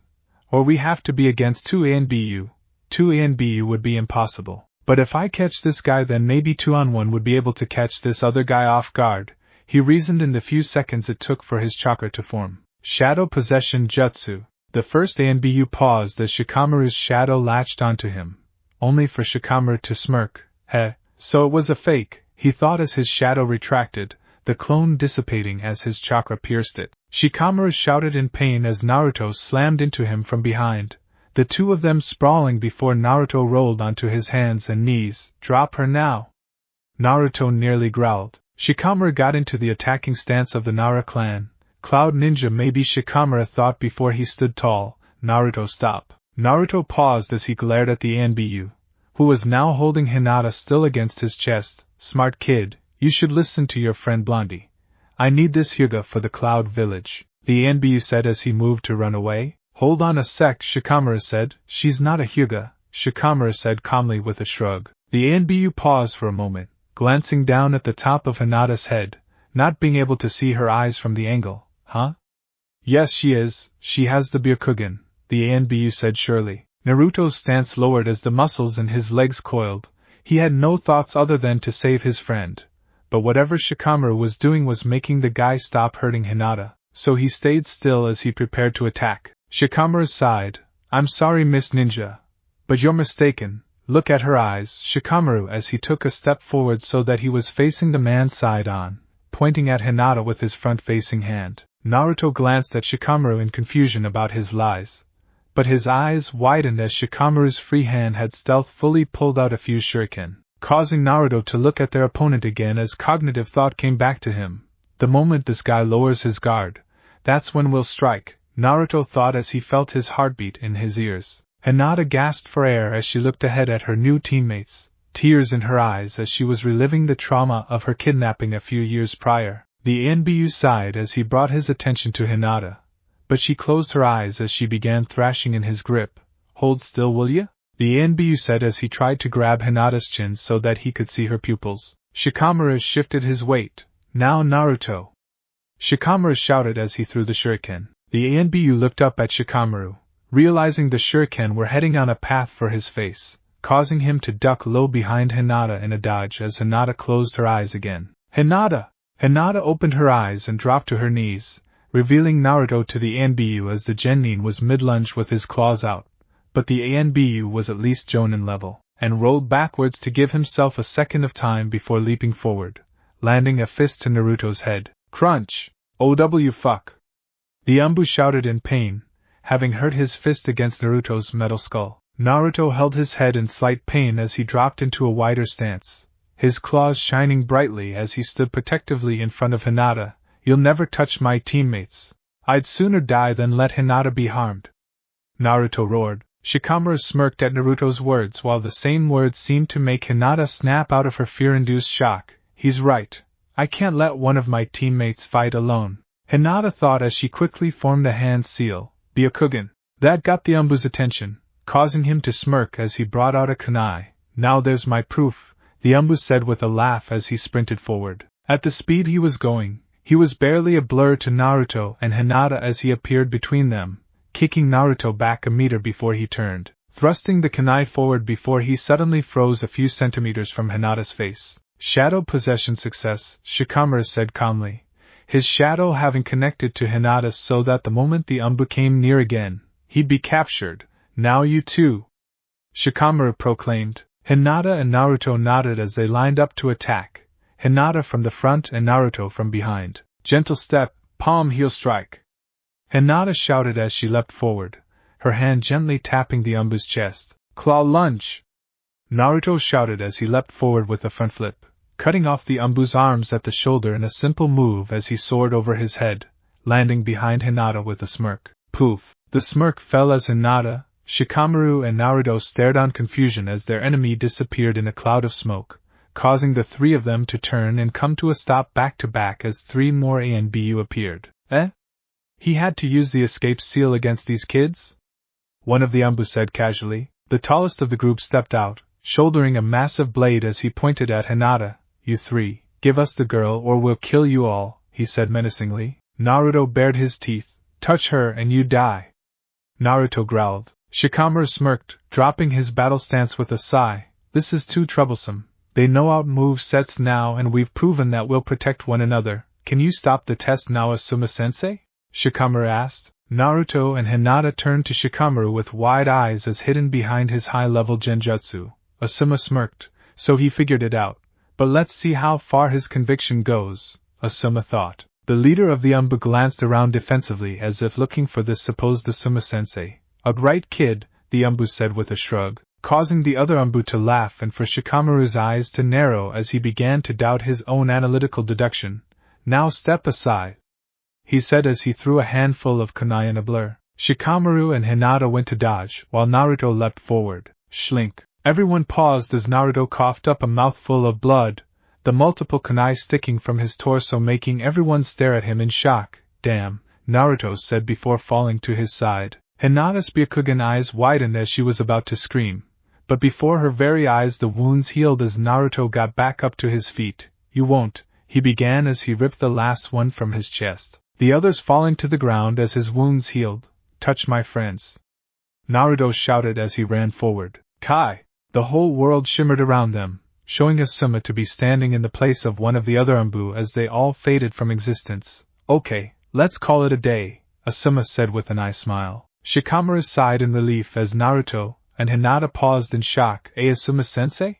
or we have to be against 2 ANBU. 2 ANBU would be impossible. But if I catch this guy, then maybe 2-on-1 would be able to catch this other guy off guard, he reasoned in the few seconds it took for his chakra to form. Shadow Possession Jutsu. The first ANBU paused as Shikamaru's shadow latched onto him, only for Shikamaru to smirk. Heh, so it was a fake, he thought as his shadow retracted, the clone dissipating as his chakra pierced it. Shikamaru shouted in pain as Naruto slammed into him from behind, the 2 of them sprawling before Naruto rolled onto his hands and knees. Drop her now! Naruto nearly growled. Shikamaru got into the attacking stance of the Nara clan. Cloud Ninja, maybe, Shikamaru thought before he stood tall. Naruto, stop. Naruto paused as he glared at the ANBU, who was now holding Hinata still against his chest. Smart kid, you should listen to your friend Blondie. I need this Hyuga for the Cloud Village, the ANBU said as he moved to run away. Hold on a sec, Shikamaru said. She's not a Hyuga, Shikamaru said calmly with a shrug. The ANBU paused for a moment, glancing down at the top of Hinata's head, not being able to see her eyes from the angle. Huh? Yes, she is. She has the Byakugan, the ANBU said surely. Naruto's stance lowered as the muscles in his legs coiled. He had no thoughts other than to save his friend. But whatever Shikamaru was doing was making the guy stop hurting Hinata, so he stayed still as he prepared to attack. Shikamaru sighed. I'm sorry, Miss Ninja, but you're mistaken. Look at her eyes, Shikamaru, as he took a step forward so that he was facing the man side on, pointing at Hinata with his front-facing hand. Naruto glanced at Shikamaru in confusion about his lies, but his eyes widened as Shikamaru's free hand had stealthily pulled out a few shuriken. causing Naruto to look at their opponent again as cognitive thought came back to him. The moment this guy lowers his guard, that's when we'll strike, Naruto thought as he felt his heartbeat in his ears. Hinata gasped for air as she looked ahead at her new teammates, tears in her eyes as she was reliving the trauma of her kidnapping a few years prior. The ANBU sighed as he brought his attention to Hinata, but she closed her eyes as she began thrashing in his grip. Hold still, will ya? The ANBU said as he tried to grab Hinata's chin so that he could see her pupils. Shikamaru shifted his weight. Now Naruto! Shikamaru shouted as he threw the shuriken. The ANBU looked up at Shikamaru, realizing the shuriken were heading on a path for his face, causing him to duck low behind Hinata in a dodge as Hinata closed her eyes again. Hinata! Hinata opened her eyes and dropped to her knees, revealing Naruto to the ANBU as the Genin was mid-lunge with his claws out, but the ANBU was at least Jonin level, and rolled backwards to give himself a second of time before leaping forward, landing a fist to Naruto's head. Crunch! OW fuck! The ANBU shouted in pain, having hurt his fist against Naruto's metal skull. Naruto held his head in slight pain as he dropped into a wider stance, his claws shining brightly as he stood protectively in front of Hinata. You'll never touch my teammates. I'd sooner die than let Hinata be harmed. Naruto roared. Shikamaru smirked at Naruto's words while the same words seemed to make Hinata snap out of her fear-induced shock. He's right. I can't let one of my teammates fight alone. Hinata thought as she quickly formed a hand seal. Byakugan. That got the ANBU's attention, causing him to smirk as he brought out a kunai. Now there's my proof, the ANBU said with a laugh as he sprinted forward. At the speed he was going, he was barely a blur to Naruto and Hinata as he appeared between them, kicking Naruto back a meter before he turned, thrusting the kunai forward before he suddenly froze a few centimeters from Hinata's face. Shadow possession success, Shikamaru said calmly, his shadow having connected to Hinata's so that the moment the ANBU came near again, he'd be captured. Now you too! Shikamaru proclaimed. Hinata and Naruto nodded as they lined up to attack, Hinata from the front and Naruto from behind. Gentle step, palm heel strike! Hinata shouted as she leapt forward, her hand gently tapping the ANBU's chest. Claw lunge! Naruto shouted as he leapt forward with a front flip, cutting off the ANBU's arms at the shoulder in a simple move as he soared over his head, landing behind Hinata with a smirk. Poof! The smirk fell as Hinata, Shikamaru and Naruto stared on confusion as their enemy disappeared in a cloud of smoke, causing the three of them to turn and come to a stop back-to-back as three more ANBU appeared. He had to use the escape seal against these kids? One of the ANBU said casually. The tallest of the group stepped out, shouldering a massive blade as he pointed at Hinata. You three, give us the girl or we'll kill you all, he said menacingly. Naruto bared his teeth. Touch her and you die. Naruto growled. Shikamaru smirked, dropping his battle stance with a sigh. This is too troublesome. They know our move sets now and we've proven that we'll protect one another. Can you stop the test now, Asuma-sensei? Shikamaru asked. Naruto and Hinata turned to Shikamaru with wide eyes as hidden behind his high-level genjutsu. Asuma smirked, so he figured it out. But let's see how far his conviction goes, Asuma thought. The leader of the ANBU glanced around defensively as if looking for this supposed Asuma-sensei. A right kid, the ANBU said with a shrug, causing the other ANBU to laugh and for Shikamaru's eyes to narrow as he began to doubt his own analytical deduction. Now step aside, he said as he threw a handful of kunai in a blur. Shikamaru and Hinata went to dodge, while Naruto leapt forward. Schlink. Everyone paused as Naruto coughed up a mouthful of blood, the multiple kunai sticking from his torso making everyone stare at him in shock. Damn, Naruto said before falling to his side. Hinata's Byakugan eyes widened as she was about to scream, but before her very eyes the wounds healed as Naruto got back up to his feet. You won't, he began as he ripped the last one from his chest, the others falling to the ground as his wounds healed. Touch my friends, Naruto shouted as he ran forward. Kai! The whole world shimmered around them, showing Asuma to be standing in the place of one of the other ANBU as they all faded from existence. Okay, let's call it a day, Asuma said with an eye smile. Shikamaru sighed in relief as Naruto and Hinata paused in shock. Asuma-sensei?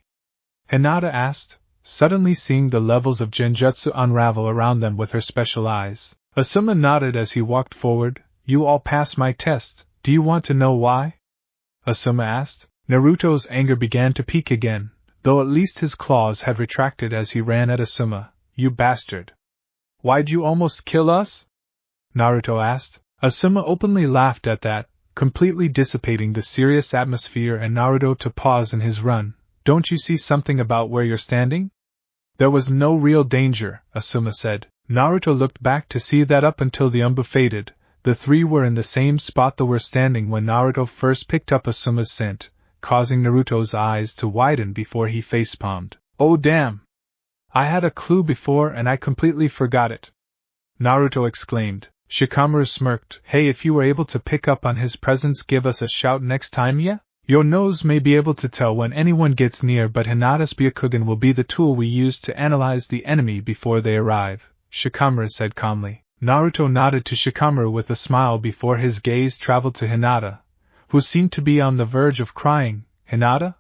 Hinata asked, suddenly seeing the levels of genjutsu unravel around them with her special eyes. Asuma nodded as he walked forward. You all passed my test. Do you want to know why? Asuma asked. Naruto's anger began to peak again, though at least his claws had retracted as he ran at Asuma. You bastard! Why'd you almost kill us? Naruto asked. Asuma openly laughed at that, completely dissipating the serious atmosphere and Naruto to pause in his run. Don't you see something about where you're standing? There was no real danger, Asuma said. Naruto looked back to see that up until the umbu faded, the three were in the same spot they were standing when Naruto first picked up Asuma's scent, causing Naruto's eyes to widen before he facepalmed. Oh damn! I had a clue before and I completely forgot it. Naruto exclaimed. Shikamaru smirked. Hey, if you were able to pick up on his presence, give us a shout next time, yeah? Your nose may be able to tell when anyone gets near, but Hinata's Byakugan will be the tool we use to analyze the enemy before they arrive, Shikamaru said calmly. Naruto nodded to Shikamaru with a smile before his gaze traveled to Hinata, who seemed to be on the verge of crying. Hinata?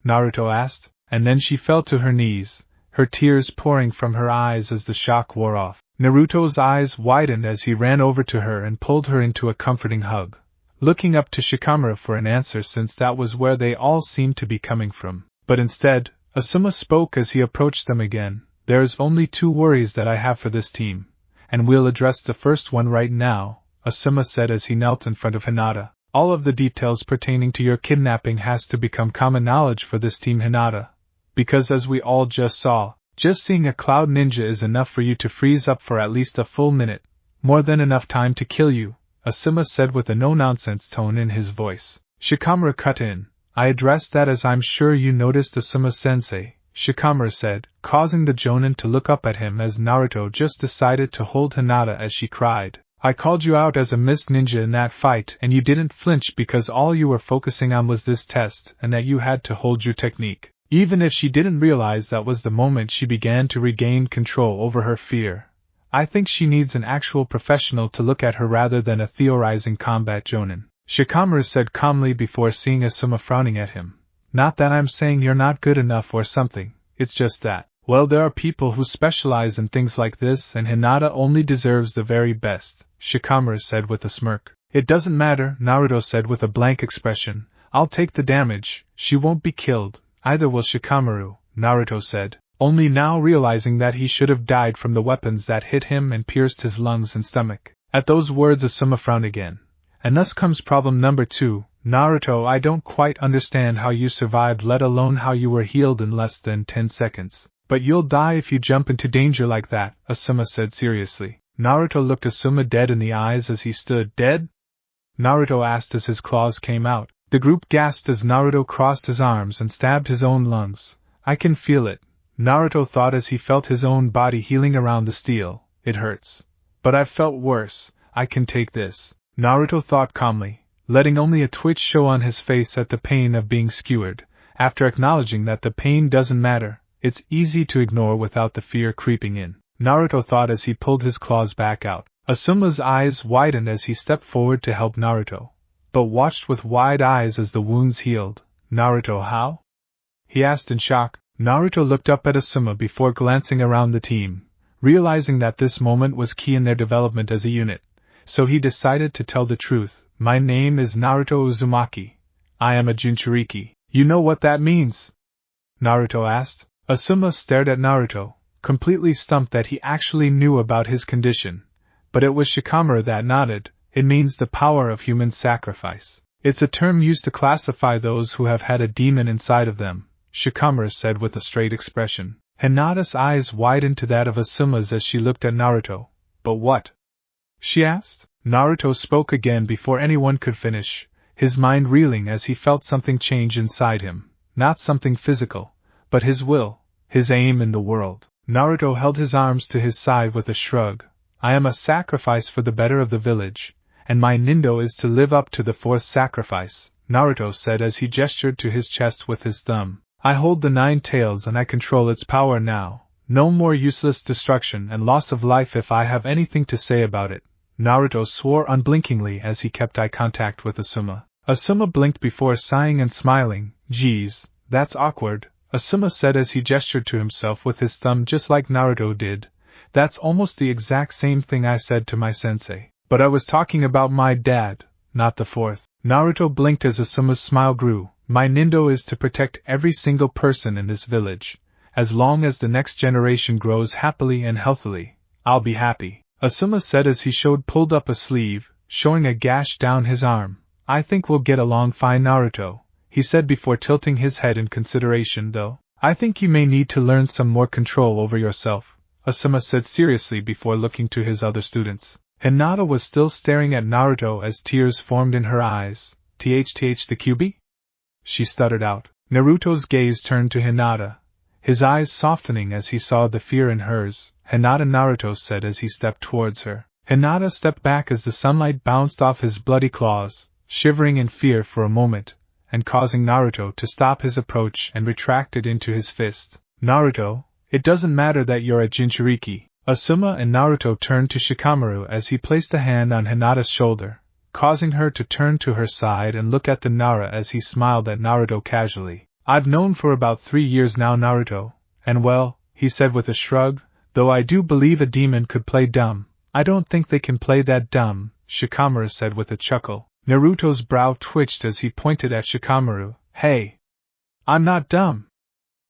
Naruto asked, and then she fell to her knees, her tears pouring from her eyes as the shock wore off. Naruto's eyes widened as he ran over to her and pulled her into a comforting hug, looking up to Shikamaru for an answer since that was where they all seemed to be coming from. But instead, Asuma spoke as he approached them again. There's only 2 worries that I have for this team, and we'll address the first one right now, Asuma said as he knelt in front of Hinata. All of the details pertaining to your kidnapping has to become common knowledge for this team, Hinata, because as we all just saw, just seeing a cloud ninja is enough for you to freeze up for at least a full minute, more than enough time to kill you, Asuma said with a no-nonsense tone in his voice. Shikamaru cut in. I addressed that as I'm sure you noticed, Asuma-sensei, Shikamaru said, causing the Jonin to look up at him as Naruto just decided to hold Hinata as she cried. I called you out as a missed ninja in that fight and you didn't flinch because all you were focusing on was this test and that you had to hold your technique. Even if she didn't realize that was the moment she began to regain control over her fear. I think she needs an actual professional to look at her rather than a theorizing combat jonin, Shikamaru said calmly before seeing Asuma frowning at him. Not that I'm saying you're not good enough or something, it's just that, well, there are people who specialize in things like this and Hinata only deserves the very best, Shikamaru said with a smirk. It doesn't matter, Naruto said with a blank expression. I'll take the damage, she won't be killed. Either will Shikamaru, Naruto said, only now realizing that he should have died from the weapons that hit him and pierced his lungs and stomach. At those words Asuma frowned again. And thus comes problem number 2, Naruto, I don't quite understand how you survived, let alone how you were healed in less than 10 seconds. But you'll die if you jump into danger like that, Asuma said seriously. Naruto looked Asuma dead in the eyes as he stood. Dead? Naruto asked as his claws came out. The group gasped as Naruto crossed his arms and stabbed his own lungs. I can feel it, Naruto thought as he felt his own body healing around the steel. It hurts. But I've felt worse, I can take this, Naruto thought calmly, letting only a twitch show on his face at the pain of being skewered. After acknowledging that the pain doesn't matter, it's easy to ignore without the fear creeping in, Naruto thought as he pulled his claws back out. Asuma's eyes widened as he stepped forward to help Naruto, but watched with wide eyes as the wounds healed. Naruto, how? He asked in shock. Naruto looked up at Asuma before glancing around the team, realizing that this moment was key in their development as a unit, so he decided to tell the truth. My name is Naruto Uzumaki. I am a Jinchuriki. You know what that means? Naruto asked. Asuma stared at Naruto, completely stumped that he actually knew about his condition, but it was Shikamaru that nodded. It means the power of human sacrifice. It's a term used to classify those who have had a demon inside of them, Shikamaru said with a straight expression. Hinata's eyes widened to that of Asuma's as she looked at Naruto. But what? She asked. Naruto spoke again before anyone could finish, his mind reeling as he felt something change inside him. Not something physical, but his will, his aim in the world. Naruto held his arms to his side with a shrug. I am a sacrifice for the better of the village, and my nindo is to live up to the 4th sacrifice, Naruto said as he gestured to his chest with his thumb. I hold the 9 tails and I control its power now. No more useless destruction and loss of life if I have anything to say about it. Naruto swore unblinkingly as he kept eye contact with Asuma. Asuma blinked before sighing and smiling. Geez, that's awkward, Asuma said as he gestured to himself with his thumb just like Naruto did. That's almost the exact same thing I said to my sensei. But I was talking about my dad, not the 4th. Naruto blinked as Asuma's smile grew. My nindo is to protect every single person in this village. As long as the next generation grows happily and healthily, I'll be happy, Asuma said as he pulled up a sleeve, showing a gash down his arm. I think we'll get along fine, Naruto, he said before tilting his head in consideration, though. I think you may need to learn some more control over yourself, Asuma said seriously before looking to his other students. Hinata was still staring at Naruto as tears formed in her eyes. The QB? She stuttered out. Naruto's gaze turned to Hinata, his eyes softening as he saw the fear in hers. Hinata, Naruto said as he stepped towards her. Hinata stepped back as the sunlight bounced off his bloody claws, shivering in fear for a moment, and causing Naruto to stop his approach and retract it into his fist. Naruto, it doesn't matter that you're a Jinchuriki. Asuma and Naruto turned to Shikamaru as he placed a hand on Hinata's shoulder, causing her to turn to her side and look at the Nara as he smiled at Naruto casually. I've known for about 3 years now, Naruto, and well, he said with a shrug, though I do believe a demon could play dumb, I don't think they can play that dumb, Shikamaru said with a chuckle. Naruto's brow twitched as he pointed at Shikamaru. Hey! I'm not dumb.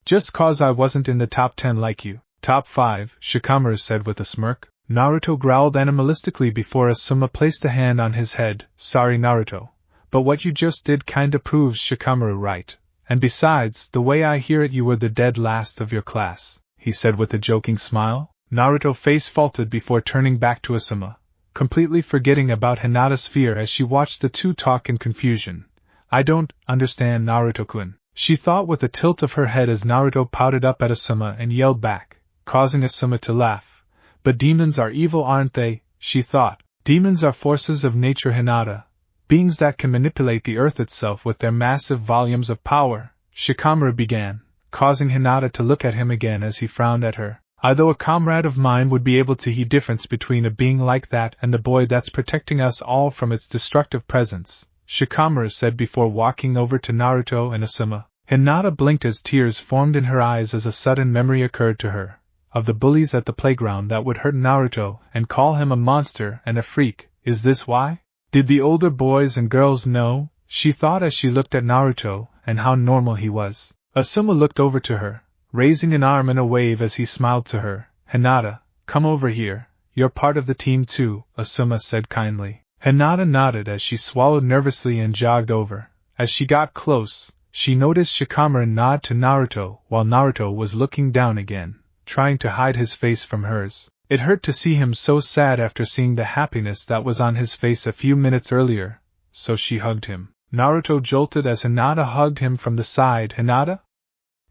Just cause I wasn't in the top 10 like you. Top 5, Shikamaru said with a smirk. Naruto growled animalistically before Asuma placed a hand on his head. Sorry, Naruto, but what you just did kinda proves Shikamaru right. And besides, the way I hear it, you were the dead last of your class, he said with a joking smile. Naruto's face faltered before turning back to Asuma, completely forgetting about Hinata's fear as she watched the two talk in confusion. I don't understand, Naruto-kun, she thought with a tilt of her head as Naruto pouted up at Asuma and yelled back, causing Asuma to laugh. But demons are evil, aren't they? She thought. Demons are forces of nature, Hinata, beings that can manipulate the earth itself with their massive volumes of power, Shikamaru began, causing Hinata to look at him again as he frowned at her. Although a comrade of mine would be able to hear difference between a being like that and the boy that's protecting us all from its destructive presence, Shikamaru said before walking over to Naruto and Asuma. Hinata blinked as tears formed in her eyes as a sudden memory occurred to her, of the bullies at the playground that would hurt Naruto and call him a monster and a freak. Is this why? Did the older boys and girls know? She thought as she looked at Naruto and how normal he was. Asuma looked over to her, raising an arm in a wave as he smiled to her. Hinata, come over here, you're part of the team too, Asuma said kindly. Hinata nodded as she swallowed nervously and jogged over. As she got close, she noticed Shikamaru nod to Naruto while Naruto was looking down again, trying to hide his face from hers. It hurt to see him so sad after seeing the happiness that was on his face a few minutes earlier, so she hugged him. Naruto jolted as Hinata hugged him from the side. Hinata?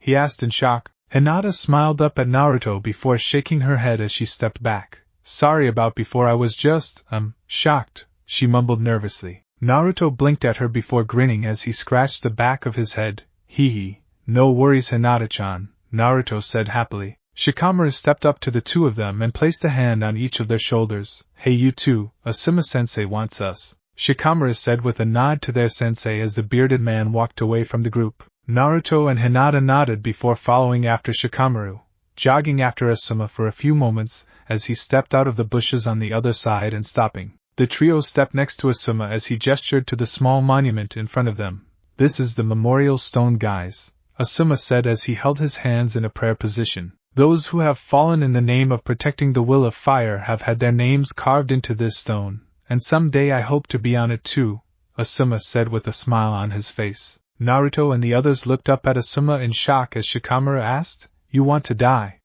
He asked in shock. Hinata smiled up at Naruto before shaking her head as she stepped back. Sorry about before, I was just, shocked, she mumbled nervously. Naruto blinked at her before grinning as he scratched the back of his head. Hee, no worries, Hinata-chan, Naruto said happily. Shikamaru stepped up to the two of them and placed a hand on each of their shoulders. Hey, you two, Asuma-sensei wants us, Shikamaru said with a nod to their sensei as the bearded man walked away from the group. Naruto and Hinata nodded before following after Shikamaru, jogging after Asuma for a few moments as he stepped out of the bushes on the other side and stopping. The trio stepped next to Asuma as he gestured to the small monument in front of them. This is the memorial stone, guys, Asuma said as he held his hands in a prayer position. Those who have fallen in the name of protecting the will of fire have had their names carved into this stone, and someday I hope to be on it too, Asuma said with a smile on his face. Naruto and the others looked up at Asuma in shock as Shikamaru asked, You want to die?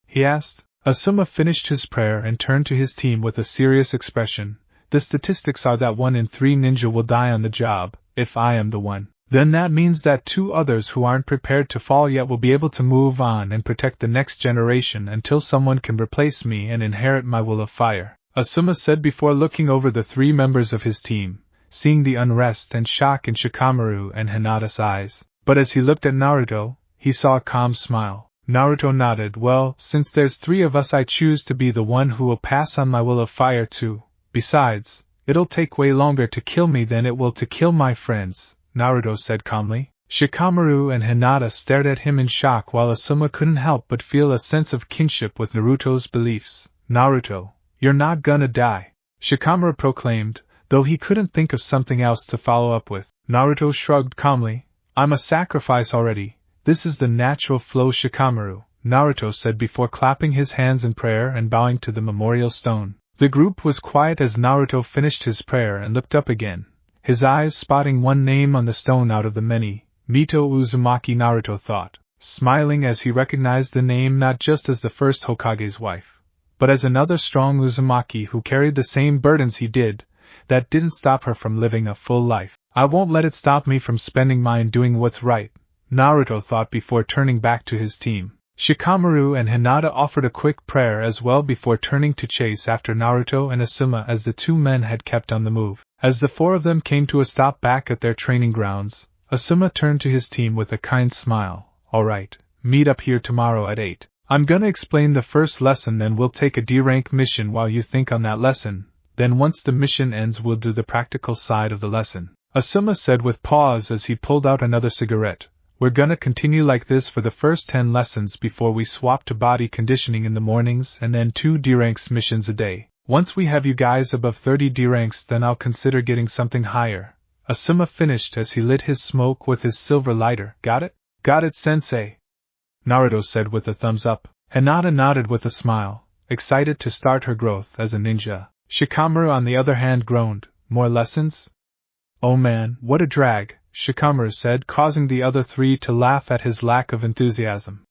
He asked. Asuma finished his prayer and turned to his team with a serious expression. The statistics are that 1 in 3 ninja will die on the job. If I am the one, then that means that 2 others who aren't prepared to fall yet will be able to move on and protect the next generation until someone can replace me and inherit my will of fire, Asuma said before looking over the 3 members of his team, seeing the unrest and shock in Shikamaru and Hinata's eyes. But as he looked at Naruto, he saw a calm smile. Naruto nodded. Well, since there's 3 of us, I choose to be the one who will pass on my will of fire too. Besides, it'll take way longer to kill me than it will to kill my friends, Naruto said calmly. Shikamaru and Hinata stared at him in shock while Asuma couldn't help but feel a sense of kinship with Naruto's beliefs. Naruto, you're not gonna die, Shikamaru proclaimed, though he couldn't think of something else to follow up with. Naruto shrugged calmly. I'm a sacrifice already. This is the natural flow, Shikamaru, Naruto said before clapping his hands in prayer and bowing to the memorial stone. The group was quiet as Naruto finished his prayer and looked up again, his eyes spotting one name on the stone out of the many. Mito Uzumaki, Naruto thought, smiling as he recognized the name not just as the first Hokage's wife, but as another strong Uzumaki who carried the same burdens he did. That didn't stop her from living a full life. I won't let it stop me from spending mine doing what's right, Naruto thought before turning back to his team. Shikamaru and Hinata offered a quick prayer as well before turning to chase after Naruto and Asuma as the two men had kept on the move. As the four of them came to a stop back at their training grounds, Asuma turned to his team with a kind smile. Alright, meet up here tomorrow at 8. I'm gonna explain the first lesson, then we'll take a D-rank mission while you think on that lesson. Then once the mission ends we'll do the practical side of the lesson, Asuma said with pause as he pulled out another cigarette. We're gonna continue like this for the first 10 lessons before we swap to body conditioning in the mornings and then 2 D-ranks missions a day. Once we have you guys above 30 D-ranks then I'll consider getting something higher. Asuma finished as he lit his smoke with his silver lighter. Got it? Got it, sensei, Naruto said with a thumbs up. Hinata nodded with a smile, excited to start her growth as a ninja. Shikamaru on the other hand groaned. More lessons? Oh man, what a drag, Shikamaru said, causing the other three to laugh at his lack of enthusiasm.